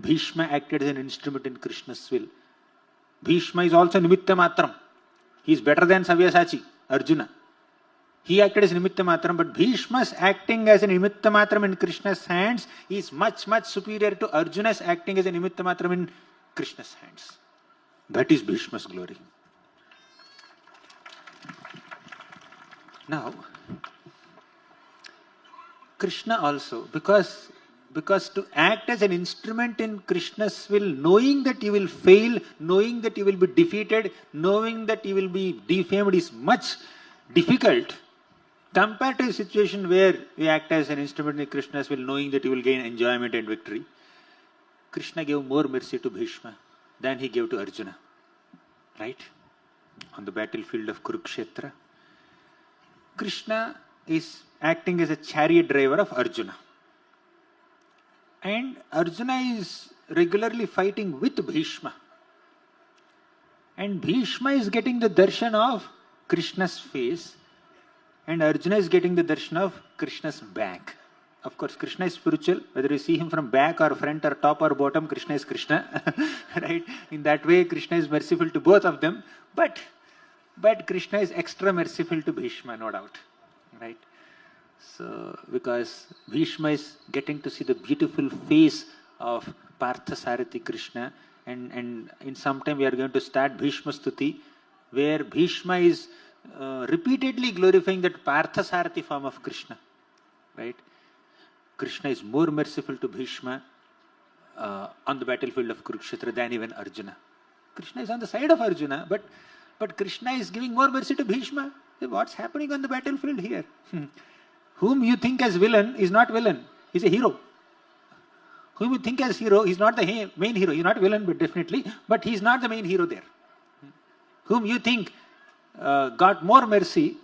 Bhishma acted as an instrument in Krishna's will. Bhishma is also nimitta matram. He is better than Savyasachi, Arjuna. He acted as nimitta matram, but Bhishma's acting as a nimitta matram in Krishna's hands is much, much superior to Arjuna's acting as a nimitta matram in Krishna's hands. That is Bhishma's glory. Now, Krishna also, because to act as an instrument in Krishna's will, knowing that you will fail, knowing that you will be defeated, knowing that you will be defamed is much difficult compared to a situation where you act as an instrument in Krishna's will, knowing that you will gain enjoyment and victory. Krishna gave more mercy to Bhishma than he gave to Arjuna. Right? On the battlefield of Kurukshetra, Krishna is acting as a chariot driver of Arjuna. And Arjuna is regularly fighting with Bhishma. And Bhishma is getting the darshan of Krishna's face, and Arjuna is getting the darshan of Krishna's back. Of course, Krishna is spiritual. Whether you see him from back or front or top or bottom, Krishna is Krishna. Right? In that way, Krishna is merciful to both of them. But Krishna is extra merciful to Bhishma, no doubt. Right? So, because Bhishma is getting to see the beautiful face of Parthasarathi Krishna, and in some time we are going to start Bhishma Stuti, where Bhishma is repeatedly glorifying that Parthasarathi form of Krishna. Right? Krishna is more merciful to Bhishma on the battlefield of Kurukshetra than even Arjuna. Krishna is on the side of Arjuna, but Krishna is giving more mercy to Bhishma. What's happening on the battlefield here? Whom you think as villain is not villain, he's a hero. Whom you think as hero, he's not the main hero. He's not villain, but definitely, but he's not the main hero there. Whom you think got more mercy,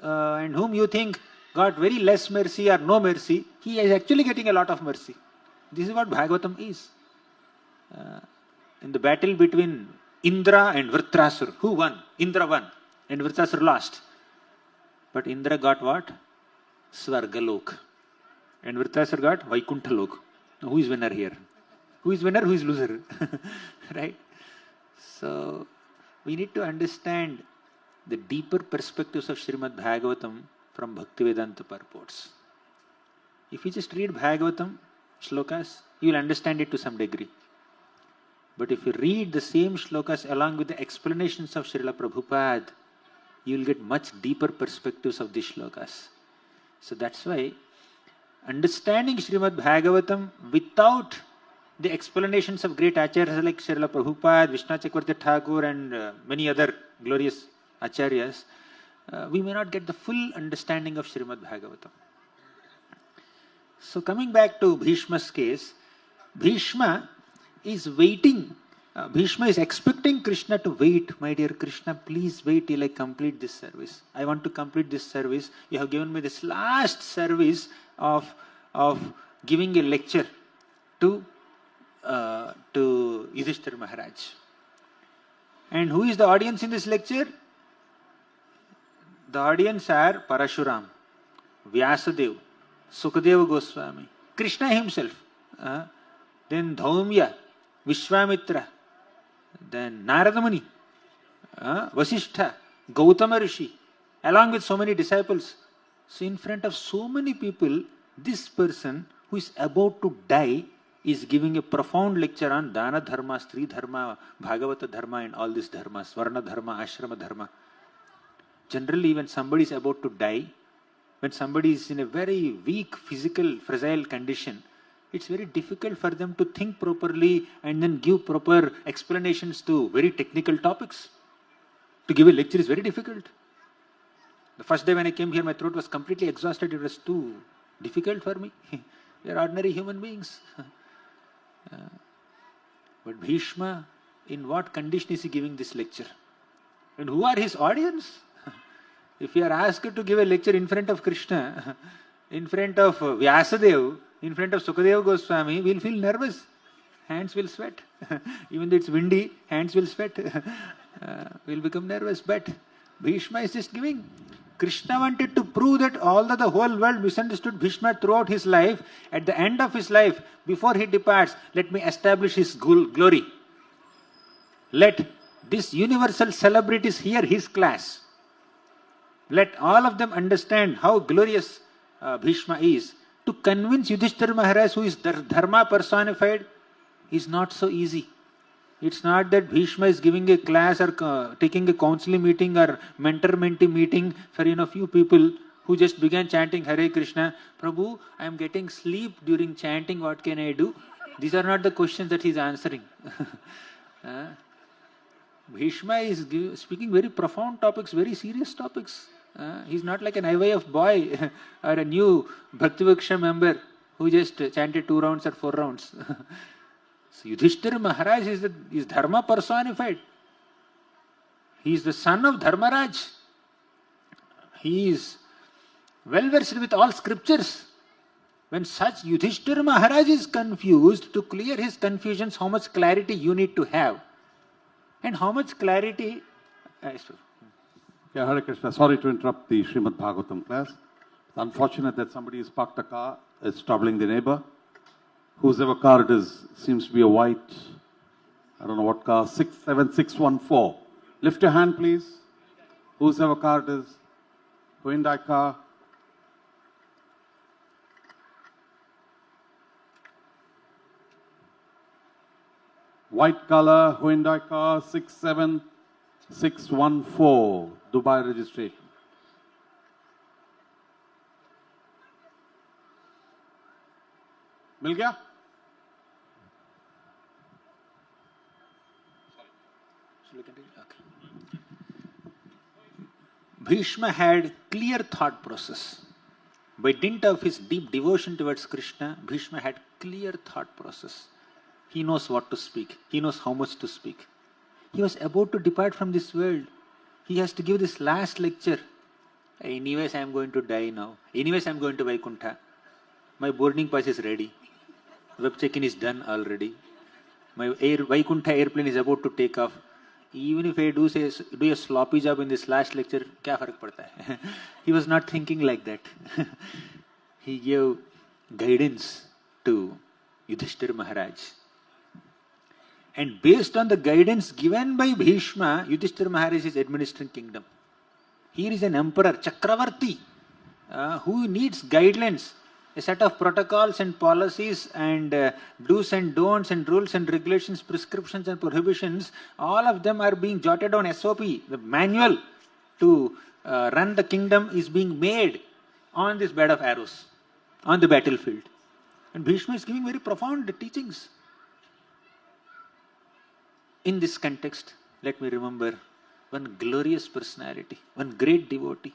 and whom you think got very less mercy or no mercy, he is actually getting a lot of mercy. This is what Bhagavatam is. In the battle between Indra and Vritrasur, who won? Indra won and Vritrasur lost. But Indra got what? Svargalok. And Vritrasur got Vaikunthalok. Now, who is winner here? Who is winner? Who is loser? Right? So, we need to understand the deeper perspectives of Srimad Bhagavatam from Bhaktivedanta purports. If you just read Bhagavatam shlokas, you will understand it to some degree. But if you read the same shlokas along with the explanations of Srila Prabhupada, you will get much deeper perspectives of these shlokas. So that's why understanding Srimad Bhagavatam without the explanations of great acharyas like Srila Prabhupada, Vishnu Chakravarti Thakur and many other glorious acharyas, we may not get the full understanding of Srimad Bhagavatam. So coming back to Bhishma's case, Bhishma is waiting. Bhishma is expecting Krishna to wait. My dear Krishna, please wait till I complete this service. I want to complete this service. You have given me this last service of giving a lecture to Yudhishthira Maharaj. And who is the audience in this lecture? The audience are Parashuram, Vyasadeva, Sukadeva Goswami, Krishna himself, then Dhaumya, Vishwamitra, then Narada Muni, Vasishtha, Gautama Rishi, along with so many disciples. So in front of so many people, this person who is about to die is giving a profound lecture on Dana Dharma, Stri Dharma, Bhagavata Dharma and all these dharmas, Varna Dharma, Ashrama Dharma. Generally, when somebody is about to die, when somebody is in a very weak, physical, fragile condition, it's very difficult for them to think properly and then give proper explanations to very technical topics. To give a lecture is very difficult. The first day when I came here, my throat was completely exhausted. It was too difficult for me. We are ordinary human beings. But Bhishma, in what condition is he giving this lecture? And who are his audience? If you are asked to give a lecture in front of Krishna, in front of Vyasadeva, in front of Sukadeva Goswami, we will feel nervous. Hands will sweat. Even though it's windy, hands will sweat. We'll become nervous. But Bhishma is just giving. Krishna wanted to prove that although the whole world misunderstood Bhishma throughout his life, at the end of his life, before he departs, let me establish his glory. Let these universal celebrities hear his class. Let all of them understand how glorious Bhishma is. To convince Yudhishthira Maharaj, who is Dharma personified, is not so easy. It's not that Bhishma is giving a class or taking a counseling meeting or mentor-mentee meeting for few people who just began chanting Hare Krishna. Prabhu, I am getting sleep during chanting. What can I do? These are not the questions that he is answering. Bhishma is speaking very profound topics, very serious topics. He's not like an IYF boy or a new Bhakti member who just chanted 2 rounds or 4 rounds. So Yudhishthira Maharaj is Dharma personified. He is the son of Dharmaraj. He is well versed with all scriptures. When such Yudhishthira Maharaj is confused, to clear his confusions, how much clarity you need to have. And how much clarity... Yeah, Hare Krishna. Sorry to interrupt the Srimad Bhagavatam class. It's unfortunate that somebody has parked a car. It's troubling the neighbor. Whosever car it is, seems to be a white, I don't know what car, 67614. Lift your hand, please. Whosever car it is. Hyundai car. White color, Hyundai car, 67614, Dubai registration. Mil gaya? Bhishma had clear thought process. By dint of his deep devotion towards Krishna, Bhishma had clear thought process. He knows what to speak. He knows how much to speak. He was about to depart from this world. He has to give this last lecture. Anyways, I am going to die now. Anyways, I am going to Vaikuntha. My boarding pass is ready. Web check-in is done already. My Vaikuntha airplane is about to take off. Even if I do a sloppy job in this last lecture, kya farak padta hai? He was not thinking like that. He gave guidance to Yudhishthira Maharaj. And based on the guidance given by Bhishma, Yudhishthira Maharaj is administering kingdom. Here is an emperor, Chakravarti, who needs guidelines, a set of protocols and policies and do's and don'ts and rules and regulations, prescriptions and prohibitions. All of them are being jotted on SOP. The manual to run the kingdom is being made on this bed of arrows, on the battlefield. And Bhishma is giving very profound teachings. In this context, let me remember one glorious personality, one great devotee,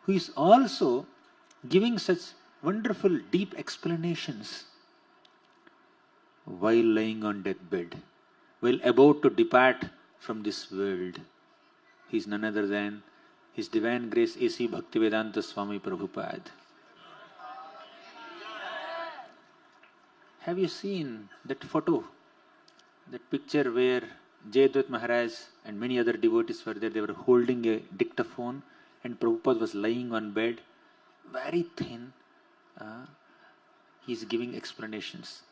who is also giving such wonderful, deep explanations while lying on deathbed, while about to depart from this world. He is none other than His Divine Grace A.C. Bhaktivedanta Swami Prabhupada. Have you seen that photo, that picture where Jayadvat Maharaj and many other devotees were there? They were holding a dictaphone and Prabhupada was lying on bed, very thin. He is giving explanations.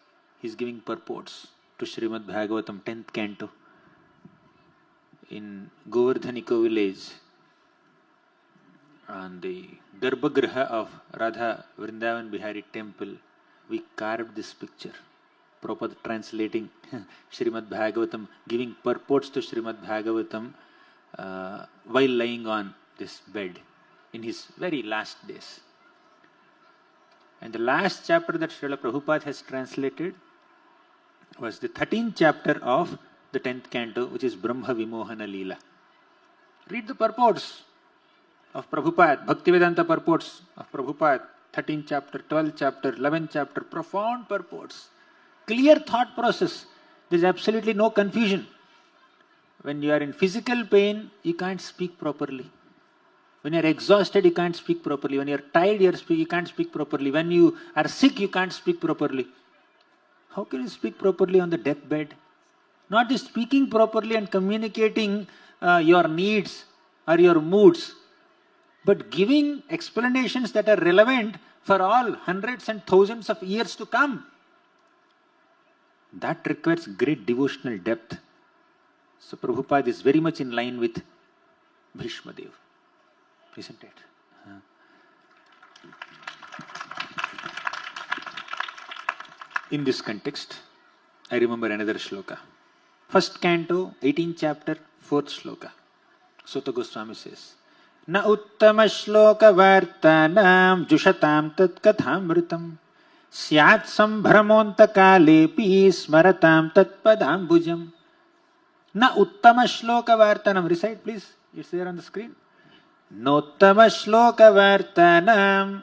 He is giving purports to Srimad Bhagavatam, 10th canto. In Govardhaniko village, on the Garbhagriha of Radha Vrindavan Bihari temple, we carved this picture. Prabhupada translating Srimad Bhagavatam, giving purports to Srimad Bhagavatam while lying on this bed in his very last days. And the last chapter that Srila Prabhupada has translated was the 13th chapter of the 10th canto, which is Brahma Vimohana Leela. Read the purports of Prabhupada, Bhaktivedanta purports of Prabhupada, 13th chapter, 12th chapter, 11th chapter, profound purports. Clear thought process. There is absolutely no confusion. When you are in physical pain, you can't speak properly. When you are exhausted, you can't speak properly. When you are tired, you can't speak properly. When you are sick, you can't speak properly. How can you speak properly on the deathbed? Not just speaking properly and communicating your needs or your moods, but giving explanations that are relevant for all hundreds and thousands of years to come. That requires great devotional depth. So Prabhupada is very much in line with Bhishma Dev, isn't it? In this context, I remember another shloka. First canto, 18th chapter, 4th sloka. Sutta Goswami says, Na uttama shloka vartanam jushatam tat kathamritam syat sambhramonta kalepi smaratam tat padambujam. Na uttama shloka vartanam. Recite please. It's there on the screen. Nottama shloka vartanam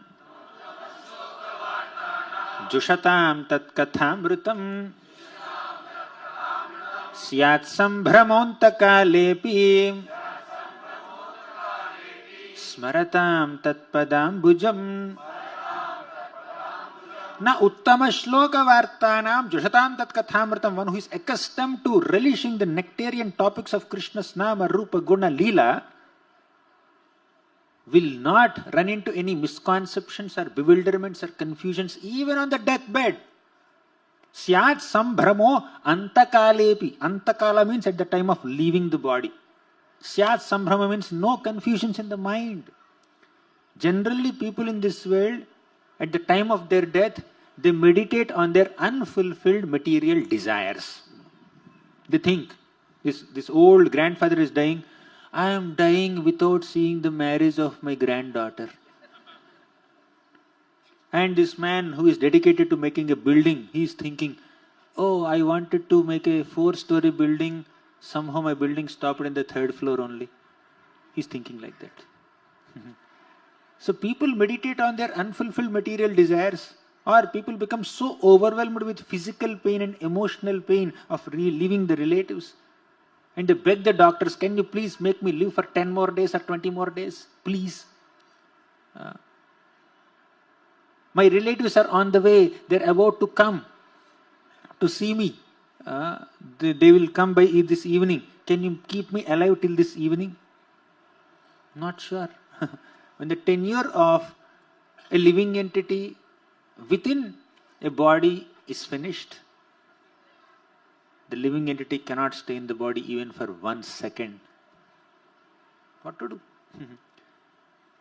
jushatam tat kathamritam syat sambhramonta kalepi smaratam tat padambujam. Na uttama shloka vartanam jushatam tat kathamritam. One who is accustomed to relishing the nectarian topics of Krishna's nama, rupa, guna, leela will not run into any misconceptions or bewilderments or confusions even on the deathbed. Syat sambhramo antakalepi. Antakala means at the time of leaving the body. Syat sambhrama means no confusions in the mind. Generally, people in this world, at the time of their death, they meditate on their unfulfilled material desires. They think, this old grandfather is dying, I am dying without seeing the marriage of my granddaughter. And this man who is dedicated to making a building, he is thinking, oh, I wanted to make a 4-story building, somehow my building stopped in the 3rd floor only. He is thinking like that. So people meditate on their unfulfilled material desires, or people become so overwhelmed with physical pain and emotional pain of leaving the relatives. And they beg the doctors, can you please make me live for 10 more days or 20 more days? Please. My relatives are on the way. They're about to come to see me. They will come by this evening. Can you keep me alive till this evening? Not sure. When the tenure of a living entity within a body is finished, the living entity cannot stay in the body even for 1 second. What to do?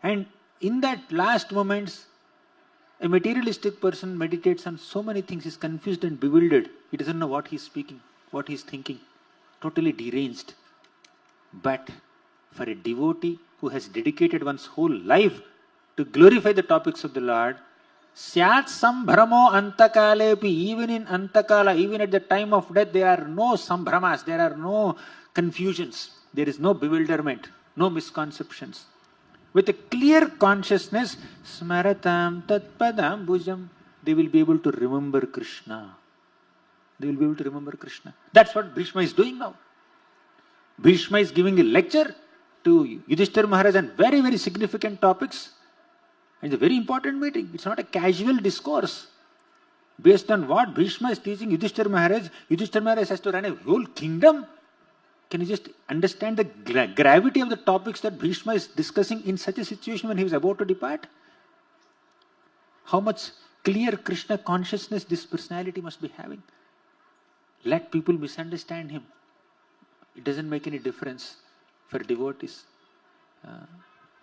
And in that last moments, a materialistic person meditates on so many things, is confused and bewildered. He doesn't know what he's speaking, what he's thinking, totally deranged. But for a devotee who has dedicated one's whole life to glorify the topics of the Lord, Syat sambhramo antakalepi, even in antakala, even at the time of death, there are no sambhramas, there are no confusions, there is no bewilderment, no misconceptions. With a clear consciousness, smaratam tat padam bhujam, they will be able to remember Krishna. They will be able to remember Krishna. That's what Bhishma is doing now. Bhishma is giving a lecture to Yudhishthira Maharaj on very, very significant topics. It's a very important meeting. It's not a casual discourse. Based on what Bhishma is teaching Yudhishthira Maharaj has to run a whole kingdom. Can you just understand the gravity of the topics that Bhishma is discussing in such a situation when he was about to depart? How much clear Krishna consciousness this personality must be having. Let people misunderstand him. It doesn't make any difference for devotees.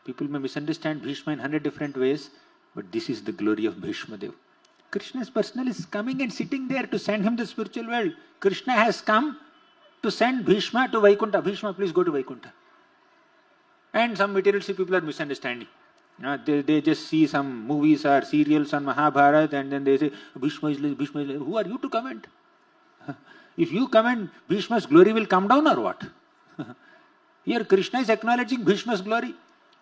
People may misunderstand Bhishma in 100 different ways, but this is the glory of Bhishma Dev. Krishna's personal is coming and sitting there to send him the spiritual world. Krishna has come to send Bhishma to Vaikuntha. Bhishma, please go to Vaikuntha. And some materialistic people are misunderstanding. They just see some movies or serials on Mahabharata and then they say, Bhishma is like, Bhishma is like. Who are you to comment? If you comment, Bhishma's glory will come down or what? Here Krishna is acknowledging Bhishma's glory.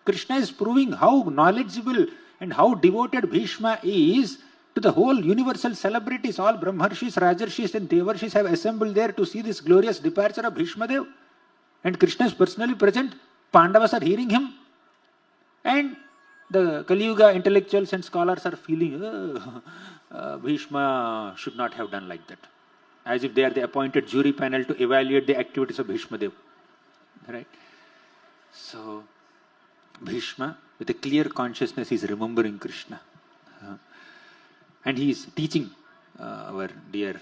Krishna is proving how knowledgeable and how devoted Bhishma is to the whole universal celebrities. All Brahmarshis, Rajarshis and Devarshis have assembled there to see this glorious departure of Bhishma Dev. And Krishna is personally present. Pandavas are hearing him. And the Kali Yuga intellectuals and scholars are feeling, Bhishma should not have done like that. As if they are the appointed jury panel to evaluate the activities of Bhishma Dev. Right? So, Bhishma, with a clear consciousness, is remembering Krishna. And he is teaching our dear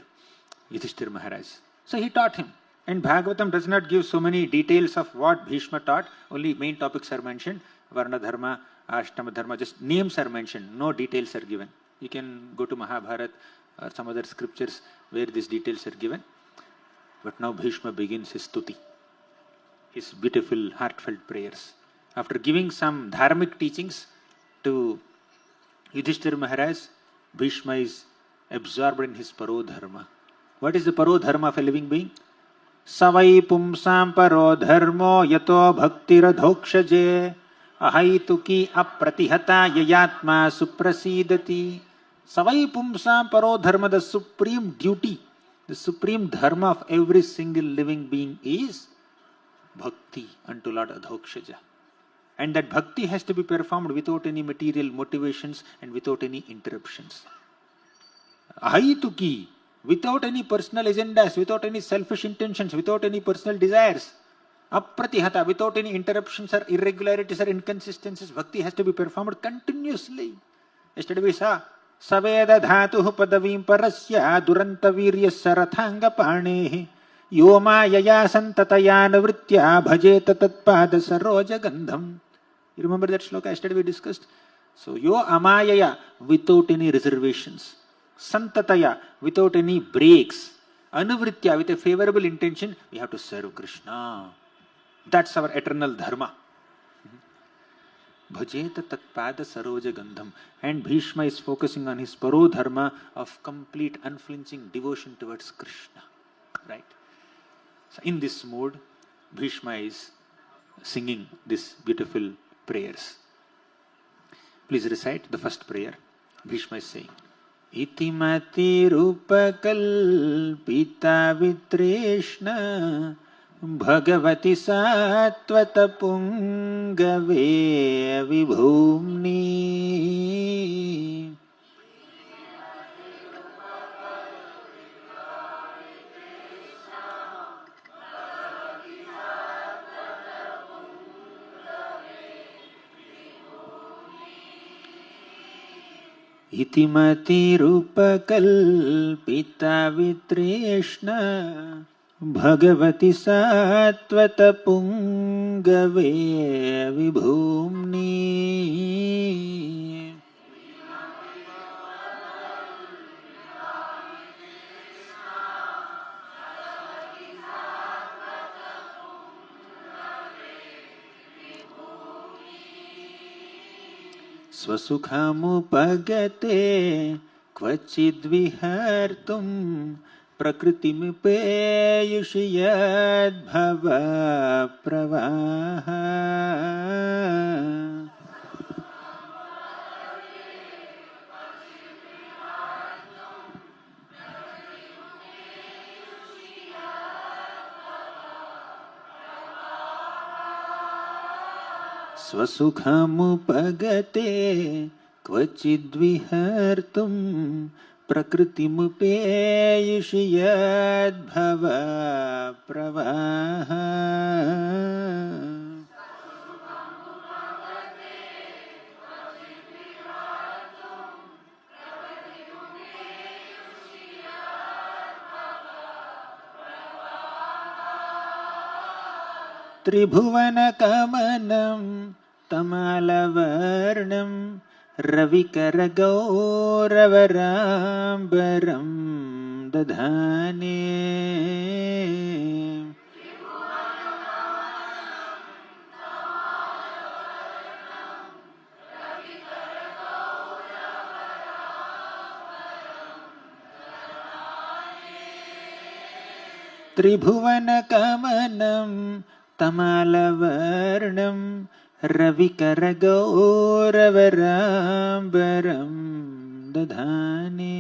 Yudhishthira Maharaj. So he taught him. And Bhagavatam does not give so many details of what Bhishma taught. Only main topics are mentioned. Varna Dharma, Ashtama Dharma, just names are mentioned. No details are given. You can go to Mahabharata or some other scriptures where these details are given. But now Bhishma begins his stuti, his beautiful, heartfelt prayers. After giving some dharmic teachings to Yudhishthira Maharaj, Bhishma is absorbed in his parodharma. What is the parodharma of a living being? Savai pumsam parodharmo yato bhaktiradhokshaje ahaituki apratihata yayatma suprasidati. Savai pumsam parodharma, the supreme duty, the supreme dharma of every single living being is bhakti unto Lord Adhokshaja. And that bhakti has to be performed without any material motivations and without any interruptions. Ahaituki, without any personal agendas, without any selfish intentions, without any personal desires. Apratihata, without any interruptions or irregularities or inconsistencies, bhakti has to be performed continuously. Yesterday we saw Saveda dhatuh padavim parasya durantavirya sarathanga panehi yoma yaya santatayana vritya bhajeta tatpada saroja gandham. You remember that shloka yesterday we discussed? So, yo amayaya, without any reservations. Santataya, without any breaks. Anuvritya, with a favorable intention, we have to serve Krishna. That's our eternal dharma. Bhajeta tatpada saroja gandham. And Bhishma is focusing on his parodharma of complete unflinching devotion towards Krishna. Right? So in this mode, Bhishma is singing these beautiful prayers. Please recite the first prayer. Bhishma is saying, Itimati rupakalpita vitreshna Bhagavati satvata pungave vibhumni. Itimati rupakalpita vitreshna Bhagavati satvata pungave vibhumni. Swasukhamupagate kvachidvihartum Prakritim peyushiyad bhava pravaha. Swasukhamupagate kvachidvihartum Prakritim peyushiyad bhava pravaha. Tribhuvana kamanam tamalavarnam Ravikara-gauravarambaram dadhane. Tribhuvana-kamanam tamalavarnam Ravikara-gauravarambaram dadhane.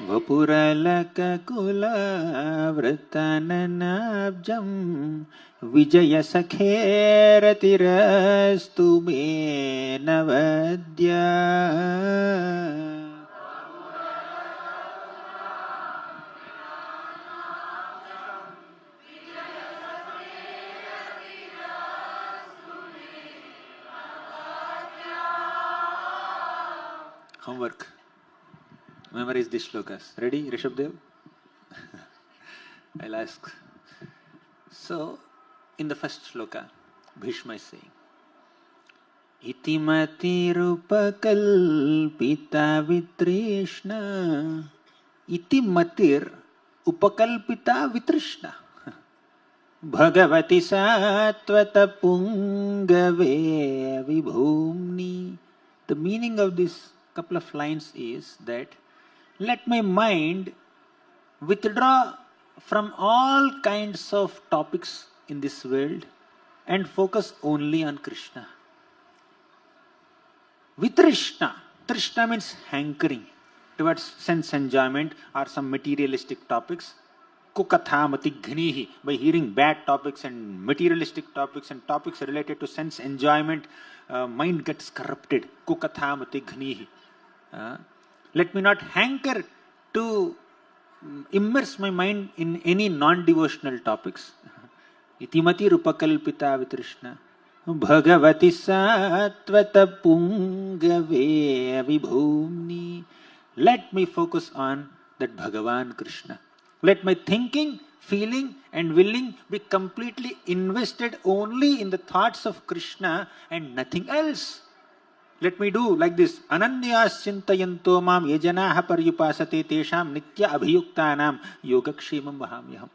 Vapuralakakula vratananabjam Vijaya sakheratirastu me navadya. Homework. Memorize these shlokas. Ready, Rishabdev? I'll ask So, in the first shloka, Bhishma is saying, Iti matirupakallpita vitrishna. Iti matir upakalpita vitrishna. Bhagavati satvata pungave vibhumni. The meaning of this couple of lines is that let my mind withdraw from all kinds of topics in this world and focus only on Krishna. Vitrishna. Trishna means hankering towards sense enjoyment or some materialistic topics. Kukatha matighnihi. By hearing bad topics and materialistic topics and topics related to sense enjoyment, mind gets corrupted. Kukatha matighnihi. Let me not hanker to immerse my mind in any non-devotional topics. Itimati rupakalpita vitrishna. Bhagavati satvata pungave vibhumni. Let me focus on that Bhagavan Krishna. Let my thinking, feeling and willing be completely invested only in the thoughts of Krishna and nothing else. Let me do like this. Ananyas chintayanto mam yajanaha paryupasate tesham nitya abhiyuktanam yogakshemam vahamyaham.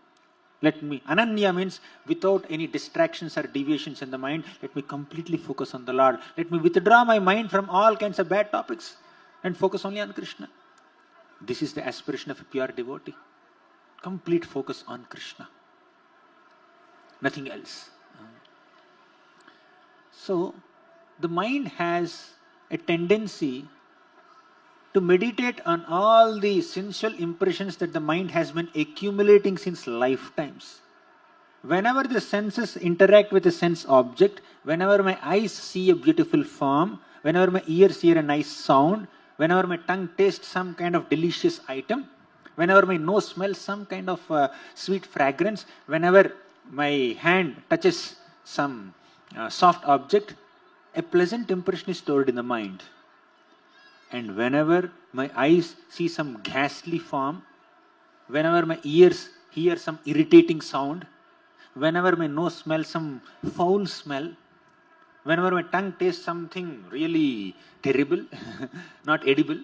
Let me, Ananya means without any distractions or deviations in the mind, let me completely focus on the Lord. Let me withdraw my mind from all kinds of bad topics and focus only on Krishna. This is the aspiration of a pure devotee. Complete focus on Krishna. Nothing else. So, the mind has a tendency to meditate on all the sensual impressions that the mind has been accumulating since lifetimes. Whenever the senses interact with a sense object, whenever my eyes see a beautiful form, whenever my ears hear a nice sound, whenever my tongue tastes some kind of delicious item, whenever my nose smells some kind of sweet fragrance, whenever my hand touches some soft object, a pleasant impression is stored in the mind. And whenever my eyes see some ghastly form, whenever my ears hear some irritating sound, whenever my nose smells some foul smell, whenever my tongue tastes something really terrible, not edible,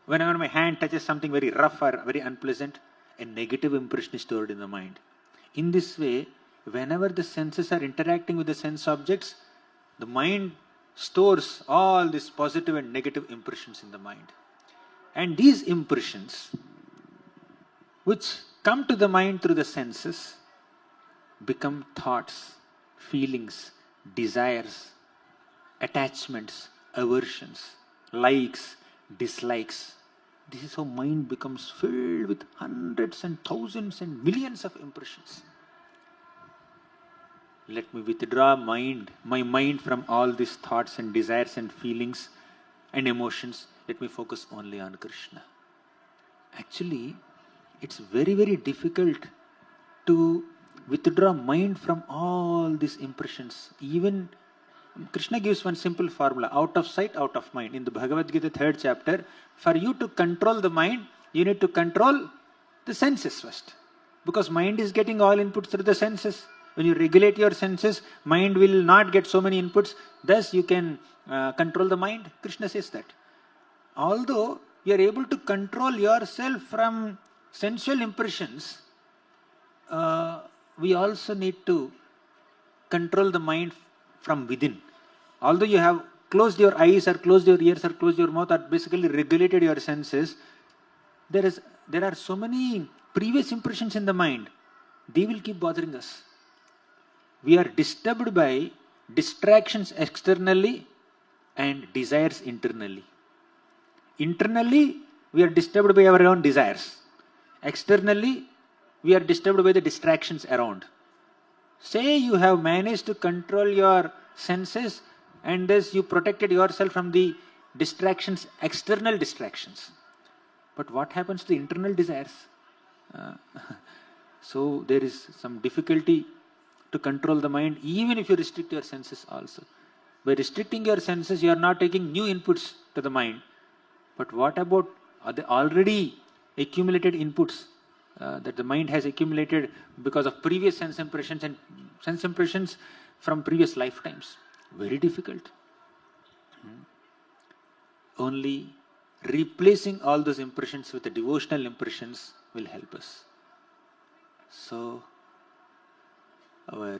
whenever my hand touches something very rough or very unpleasant, a negative impression is stored in the mind. In this way, whenever the senses are interacting with the sense objects, the mind stores all these positive and negative impressions in the mind. And these impressions, which come to the mind through the senses, become thoughts, feelings, desires, attachments, aversions, likes, dislikes. This is how mind becomes filled with hundreds and thousands and millions of impressions. Let me withdraw my mind from all these thoughts and desires and feelings and emotions. Let me focus only on Krishna. Actually, it's very, very difficult to withdraw mind from all these impressions. Even Krishna gives one simple formula: out of sight, out of mind. In the Bhagavad Gita 3rd chapter, for you to control the mind, you need to control the senses first. Because mind is getting all inputs through the senses. When you regulate your senses, mind will not get so many inputs. Thus, you can control the mind. Krishna says that. Although you are able to control yourself from sensual impressions, we also need to control the mind from within. Although you have closed your eyes or closed your ears or closed your mouth or basically regulated your senses, there are so many previous impressions in the mind. They will keep bothering us. We are disturbed by distractions externally and desires internally. Internally, we are disturbed by our own desires. Externally, we are disturbed by the distractions around. Say you have managed to control your senses and thus you protected yourself from the distractions, external distractions. But what happens to the internal desires? So there is some difficulty to control the mind, even if you restrict your senses also. By restricting your senses, you are not taking new inputs to the mind. But what about the already accumulated inputs? that the mind has accumulated because of previous sense impressions and sense impressions from previous lifetimes. Very difficult. Only replacing all those impressions with the devotional impressions will help us. So, our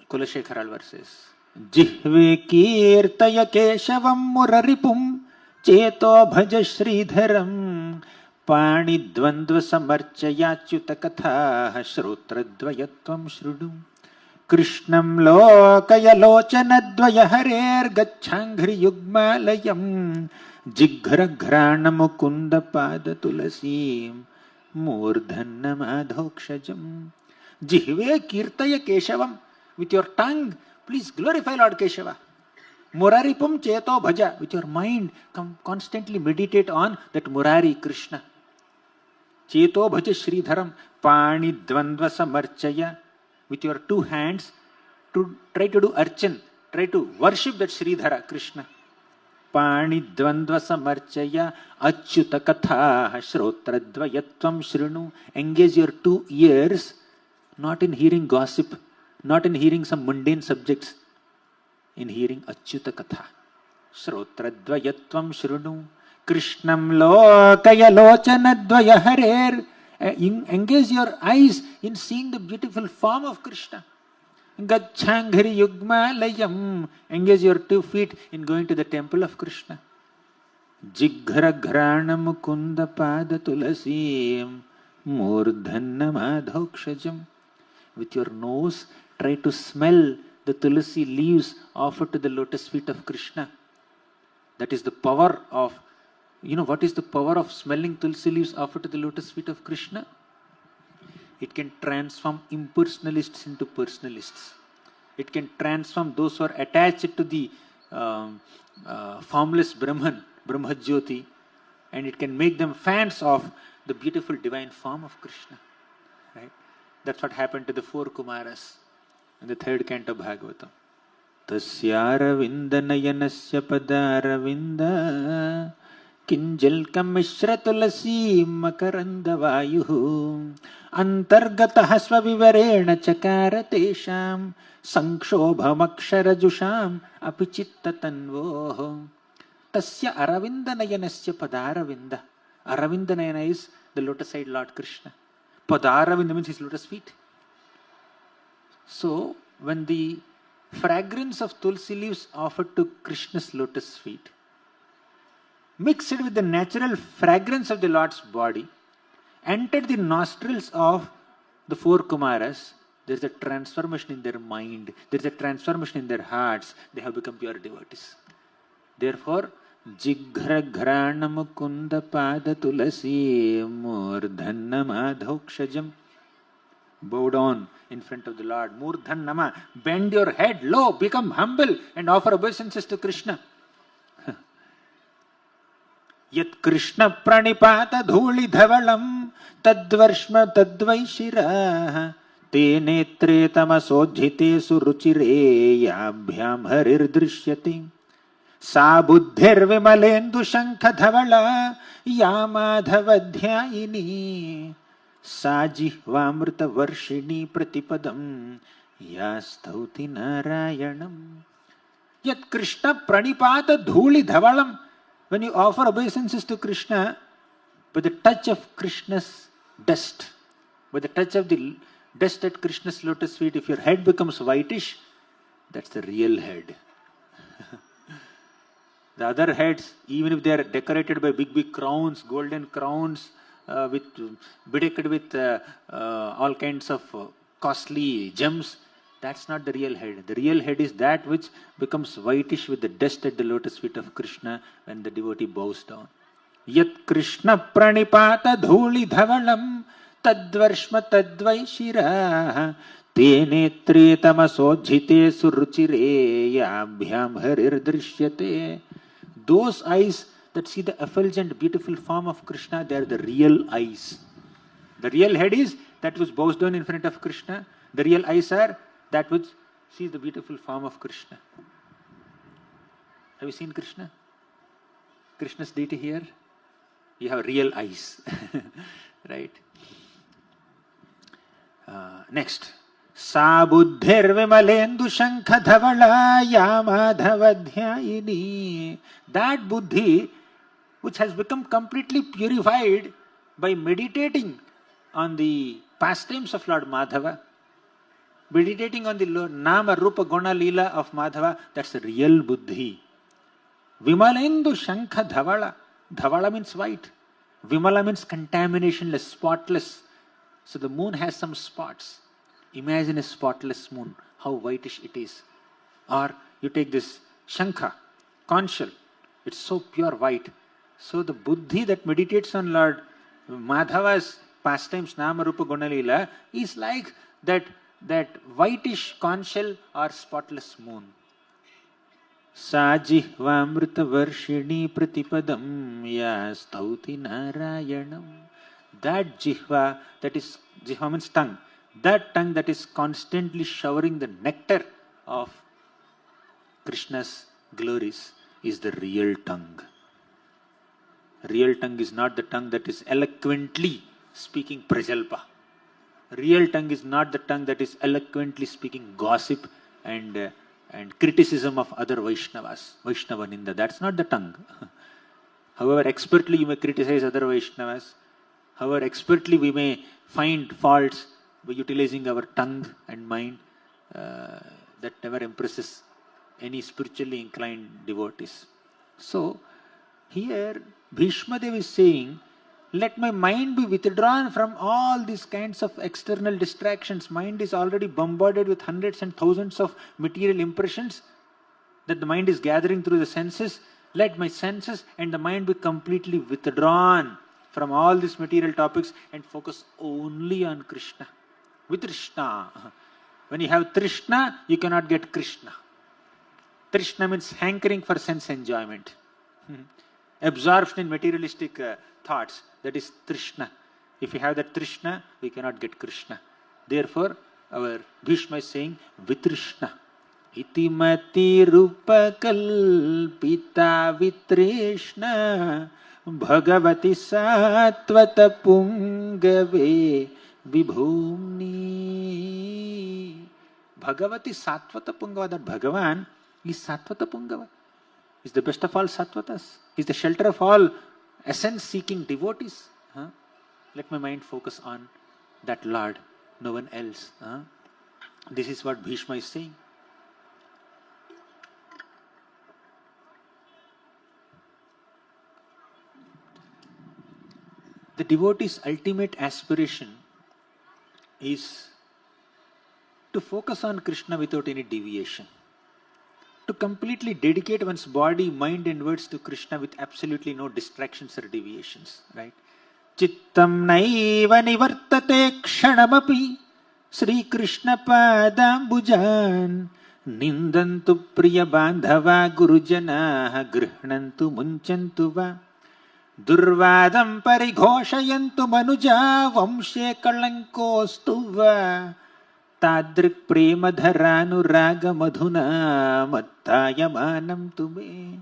Kulashekar Alvar says, Jihve kirtaya keshavam muraripum cheto bhaja sridharam pani dvandva samarchaya chuta katha shrotradvayatvam shrudum Krishnam lokaya lochanadvaya harer gacchangri yugmalayam jighra ghrana mukunda pada tulasim murdhanna madhokshajam. Jihve kirtaya keshavam. With your tongue, please glorify Lord Keshava. Muraripum cheto bhaja. With your mind, constantly meditate on that Murari Krishna. Cheto bhaja sridharam pani dvandva samarchaya. With your two hands, to try to do archan, try to worship that Sridhara Krishna. Pani dvandva samarchaya achyuta katha shrotradvayatvam shrinu. Engage your two ears, not in hearing gossip, not in hearing some mundane subjects, in hearing achyuta katha. Shrotradvayatvam shrinu. Krishnam lokaya lochanadvaya harer. Engage your eyes in seeing the beautiful form of Krishna. Gacchangri yugmalayam. Engage your 2 feet in going to the temple of Krishna. Jighra ghrana mukunda pada tulasim murdhanna madhokshajam. With your nose, try to smell the tulasi leaves offered to the lotus feet of Krishna. That is the power of, what is the power of smelling tulsi leaves offered to the lotus feet of Krishna? It can transform impersonalists into personalists. It can transform those who are attached to the formless Brahman, Brahmajyoti, and it can make them fans of the beautiful divine form of Krishna. Right? That's what happened to the 4 Kumaras in the 3rd canto of Bhagavata. Tasyara vindanayanasya padaravinda Kinjalkam mishra tulasi makaranda vayuhu Antargatah svavivarena chakara tesham Sankshobhamaksharajusham apichitta tanvoho Tasya aravindanayanasyya padaravinda. Aravindanayana is the lotus-eyed Lord Krishna. Padaravinda means his lotus feet. So, when the fragrance of tulsi leaves offered to Krishna's lotus feet mixed with the natural fragrance of the Lord's body, entered the nostrils of the 4 Kumaras, there is a transformation in their mind, there is a transformation in their hearts. They have become pure devotees. Therefore, Jighra ghrana mukunda pada tulasi murdhanna madhokshajam. Bow down in front of the Lord. Murdhannama. Bend your head low, become humble and offer obeisances to Krishna. Yat Krishna pranipata dhuli dhavalam tadvarshma tadvaishira te netre tamasodhite suruchire yabhyam harir drishyati sa buddhir vimalendu shankha dhavala yamadhavadhyayini sa jihvamrita varshini pratipadam yastauti narayanam. Yat Krishna pranipata dhuli dhavalam. When you offer obeisances to Krishna, by the touch of Krishna's dust, by the touch of the dust at Krishna's lotus feet, if your head becomes whitish, that's the real head. The other heads, even if they are decorated by big crowns, golden crowns, bedecked with all kinds of costly gems, that's not the real head. The real head is that which becomes whitish with the dust at the lotus feet of Krishna when the devotee bows down. Yat Krishna pranipata dhuli dhavalam tadvarshma tadvaishira te netre tamasodhite suruchire yabhyam harir drishyate. Those eyes that see the effulgent beautiful form of Krishna, they are the real eyes. The real head is that which bows down in front of Krishna. The real eyes are that which sees the beautiful form of Krishna. Have you seen Krishna? Krishna's deity here? You have real eyes. Right? Next. Sa buddhir vimalendu shankha dhavala ya madhavadhyayini. That buddhi which has become completely purified by meditating on the pastimes of Lord Madhava, meditating on the Nama Rupa Guna Leela of Madhava, that's the real buddhi. Vimalendu shankha dhavala. Dhavala means white. Vimala means contaminationless, spotless. So the moon has some spots. Imagine a spotless moon, how whitish it is. Or you take this shankha, conch shell, it's so pure white. So the buddhi that meditates on Lord Madhava's pastimes, Nama Rupa Gunalila, is like that whitish conch shell or spotless moon. Sa jihvamrita varshini pratipadam ya stauti narayanam. That jihva, jihva means tongue. That tongue that is constantly showering the nectar of Krishna's glories is the real tongue. Real tongue is not the tongue that is eloquently speaking prajalpa. Real tongue is not the tongue that is eloquently speaking gossip and criticism of other Vaishnavas. Vaishnava Ninda. That's not the tongue. However expertly you may criticize other Vaishnavas, however expertly we may find faults by utilizing our tongue and mind, that never impresses any spiritually inclined devotees. So, here Bhishma Dev is saying, let my mind be withdrawn from all these kinds of external distractions. Mind is already bombarded with hundreds and thousands of material impressions that the mind is gathering through the senses. Let my senses and the mind be completely withdrawn from all these material topics and focus only on Krishna. With Trishna. When you have Trishna, you cannot get Krishna. Trishna means hankering for sense enjoyment. Absorption in materialistic thoughts. That is Trishna. If you have that Trishna, we cannot get Krishna. Therefore, our Bhishma is saying, Vitrishna. Iti mati rupa kalpita vitrishna bhagavati satvata pungave vibhumni. Bhagavati satvata pungava. That Bhagavan is satvata pungava. Is the best of all sattvatas. Is the shelter of all essence-seeking devotees. Let my mind focus on that Lord, no one else. This is what Bhishma is saying. The devotee's ultimate aspiration is to focus on Krishna without any deviation. To completely dedicate one's body, mind and words to Krishna with absolutely no distractions or deviations. Right? Chittam naiva nivartate kshanamapi Sri Krishna padambujan Nindantu priya bandhava gurujana grihnantu munchantu va Durvadam parighoshayantu manuja vamshe kalankostu va Tadrik prema dharanu raga madhuna mattayamanam tume.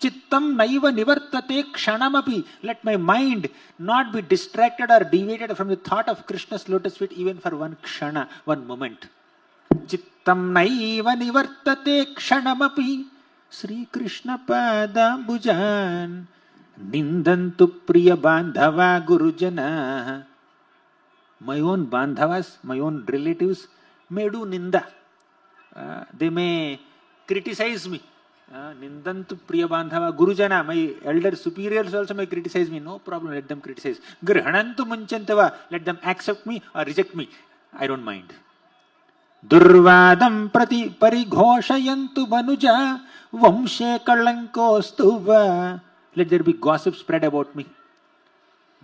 Chittam naiva nivartate kshanamapi. Let my mind not be distracted or deviated from the thought of Krishna's lotus feet even for one kshana, one moment. Chittam naiva nivartate kshanamapi. Sri Krishna padambujan Nindantu priya bandhava gurujana. My own bandhavas, my own relatives may do ninda. They may criticize me. Nindantu priya bandhava gurujana. My elder superiors also may criticize me. No problem, let them criticize. Grihanantu munchantava. Let them accept me or reject me. I don't mind. Durvadam prati parighoshayantu manuja vamshe kalankostuva. Let there be gossip spread about me.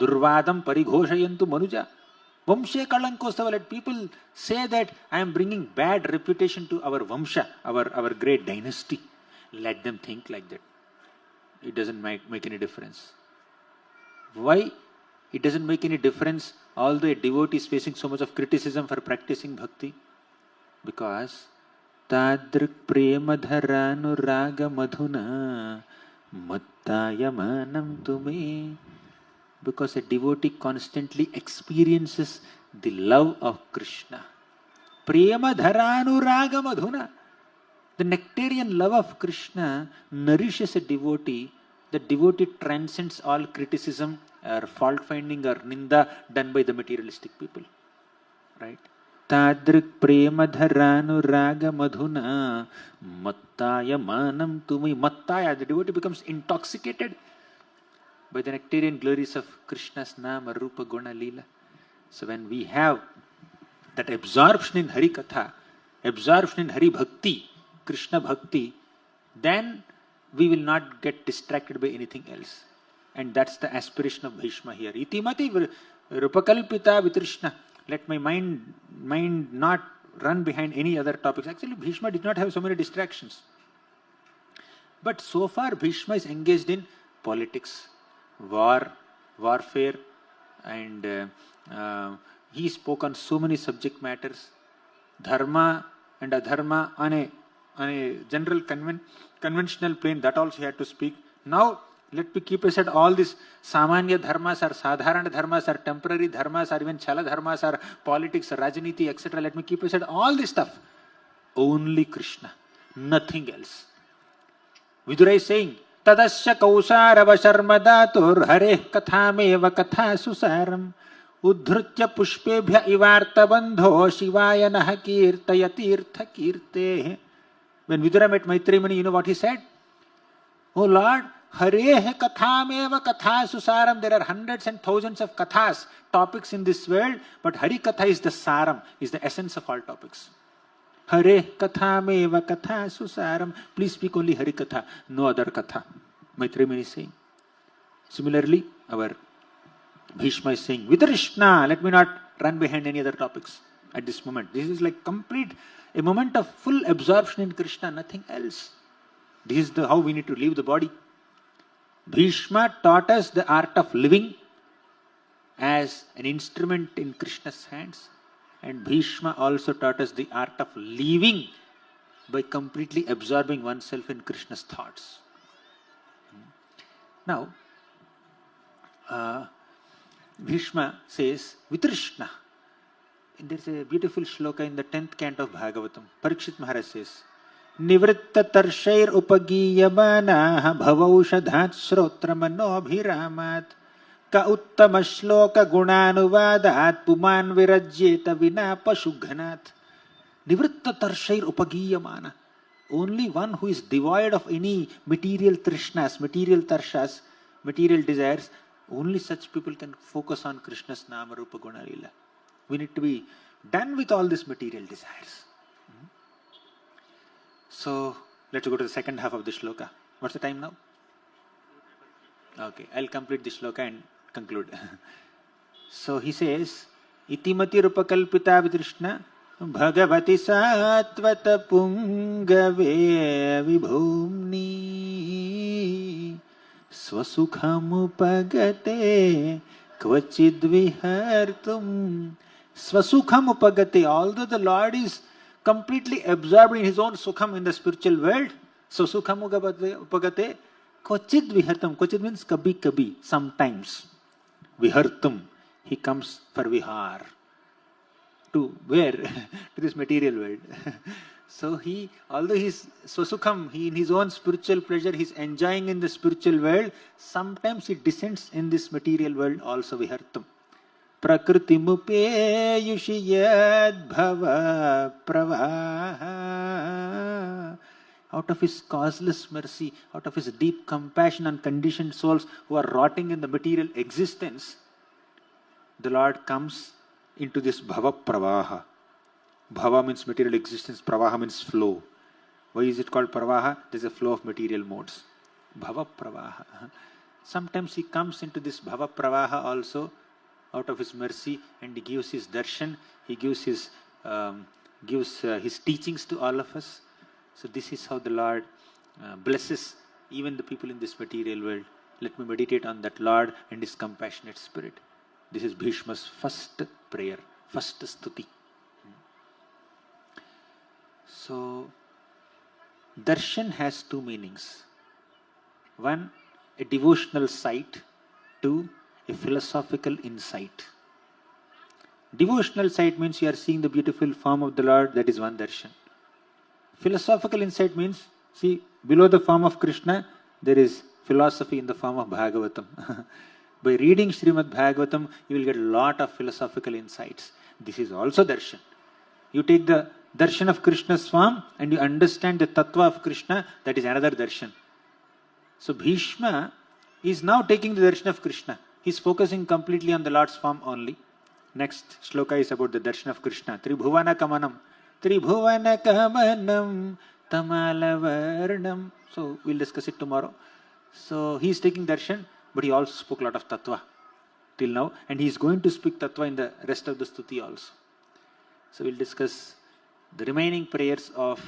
Durvadam parighoshayantu manuja. Vamshe kalankostava. Let people say that I am bringing bad reputation to our Vamsha, our great dynasty. Let them think like that. It doesn't make any difference. Why? It doesn't make any difference although a devotee is facing so much of criticism for practicing bhakti. Because Tadrik prema dharanu raga madhuna mattayamanam tume. Because a devotee constantly experiences the love of Krishna. Prema dharanuraga madhuna. The nectarian love of Krishna nourishes a devotee. The devotee transcends all criticism or fault finding or ninda done by the materialistic people. Right? Tadrik prema dharanuraga madhuna mattaya manam tumi. Mattaya, the devotee becomes intoxicated by the nectarian glories of Krishna's nama, rupa, guna, lila. So when we have that absorption in Hari Katha, absorption in Hari Bhakti, Krishna Bhakti, then we will not get distracted by anything else. And that's the aspiration of Bhishma here. Itimati rupakalpita vitrishna. Let my mind not run behind any other topics. Actually, Bhishma did not have so many distractions. But so far, Bhishma is engaged in politics, warfare, and he spoke on so many subject matters. Dharma and adharma on a general conventional plane, that also he had to speak. Now, let me keep aside all these samanya dharmas or sadharana dharmas or temporary dharmas or even chala dharmas or politics or rajniti, etc. Let me keep aside all this stuff. Only Krishna, nothing else. Vidura is saying, Tadasya kausarava sharmadatur hareh kathameva katha susaram udhrutya pushpebhya ivarta bandho shivaya naha kirtayatirtha kirte. When Vidura met Maitreyi, you know what he said? Oh Lord, hareh kathameva katha susaram. There are hundreds and thousands of kathas, topics in this world, but Hari Katha is the saram, is the essence of all topics. Hare kathameva katha susaram. Please speak only Hari Katha, no other Katha. Maitreyi is saying. Similarly, our Bhishma is saying, Vitrishna, let me not run behind any other topics at this moment. This is like a moment of full absorption in Krishna, nothing else. This is how we need to leave the body. Bhishma taught us the art of living as an instrument in Krishna's hands. And Bhishma also taught us the art of leaving by completely absorbing oneself in Krishna's thoughts. Now, Bhishma says, Vitrishna. There's a beautiful shloka in the 10th canto of Bhagavatam. Parikshit Maharaj says, Nivritta tarshair upagiyamana bhavaushadhat shrotra manobhiramat ka uttama shloka gunanuvadat puman virajyeta vina pashughanat. Nivritta tarshair upagiyamana. Only one who is devoid of any material trishnas, material tarshas, material desires, only such people can focus on Krishna's nama, rupa, guna, lila. We need to be done with all these material desires. So, let's go to the second half of the shloka. What's the time now? Okay, I'll complete the shloka and conclude. So he says, Itimati rupakalpita vitrishna bhagavati satvata pungave vibhumni swasukhamupagate kvachid vihartum. Swasukhamupagate. Although the Lord is completely absorbed in his own sukham in the spiritual world, swasukhamupagate kvachid vihartum. Kvachid means kabhi kabhi, sometimes. Vihartum. He comes for vihar. To where? To this material world. So although he's swasukham, in his own spiritual pleasure, he's enjoying in the spiritual world, sometimes he descends in this material world also, vihartum. Prakriti mupe yushiyad bhava pravaha. Out of his causeless mercy, out of his deep compassion on conditioned souls who are rotting in the material existence, the Lord comes into this bhava pravaha. Bhava means material existence, pravaha means flow. Why is it called pravaha? There's a flow of material modes. Bhava pravaha. Sometimes he comes into this bhava pravaha also out of his mercy, and he gives his darshan, he gives his teachings to all of us. So this is how the Lord blesses even the people in this material world. Let me meditate on that Lord and his compassionate spirit. This is Bhishma's first prayer, first stuti. So, darshan has two meanings. One, a devotional sight. Two, a philosophical insight. Devotional sight means you are seeing the beautiful form of the Lord, that is one darshan. Philosophical insight means, see, below the form of Krishna, there is philosophy in the form of Bhagavatam. By reading Srimad Bhagavatam, you will get a lot of philosophical insights. This is also darshan. You take the darshan of Krishna's form and you understand the tattva of Krishna, that is another darshan. So Bhishma is now taking the darshan of Krishna. He is focusing completely on the Lord's form only. Next shloka is about the darshan of Krishna. Tribhuvana kamanam. Tribhuvana kamanam tamalavarnam. So we'll discuss it tomorrow. So he is taking darshan, but he also spoke a lot of tattva till now. And he is going to speak tattva in the rest of the stuti also. So we'll discuss the remaining prayers of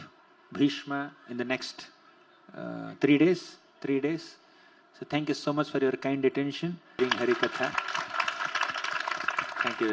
Bhishma in the next 3 days. 3 days. So thank you so much for your kind attention during Hari Katha. Thank you very much.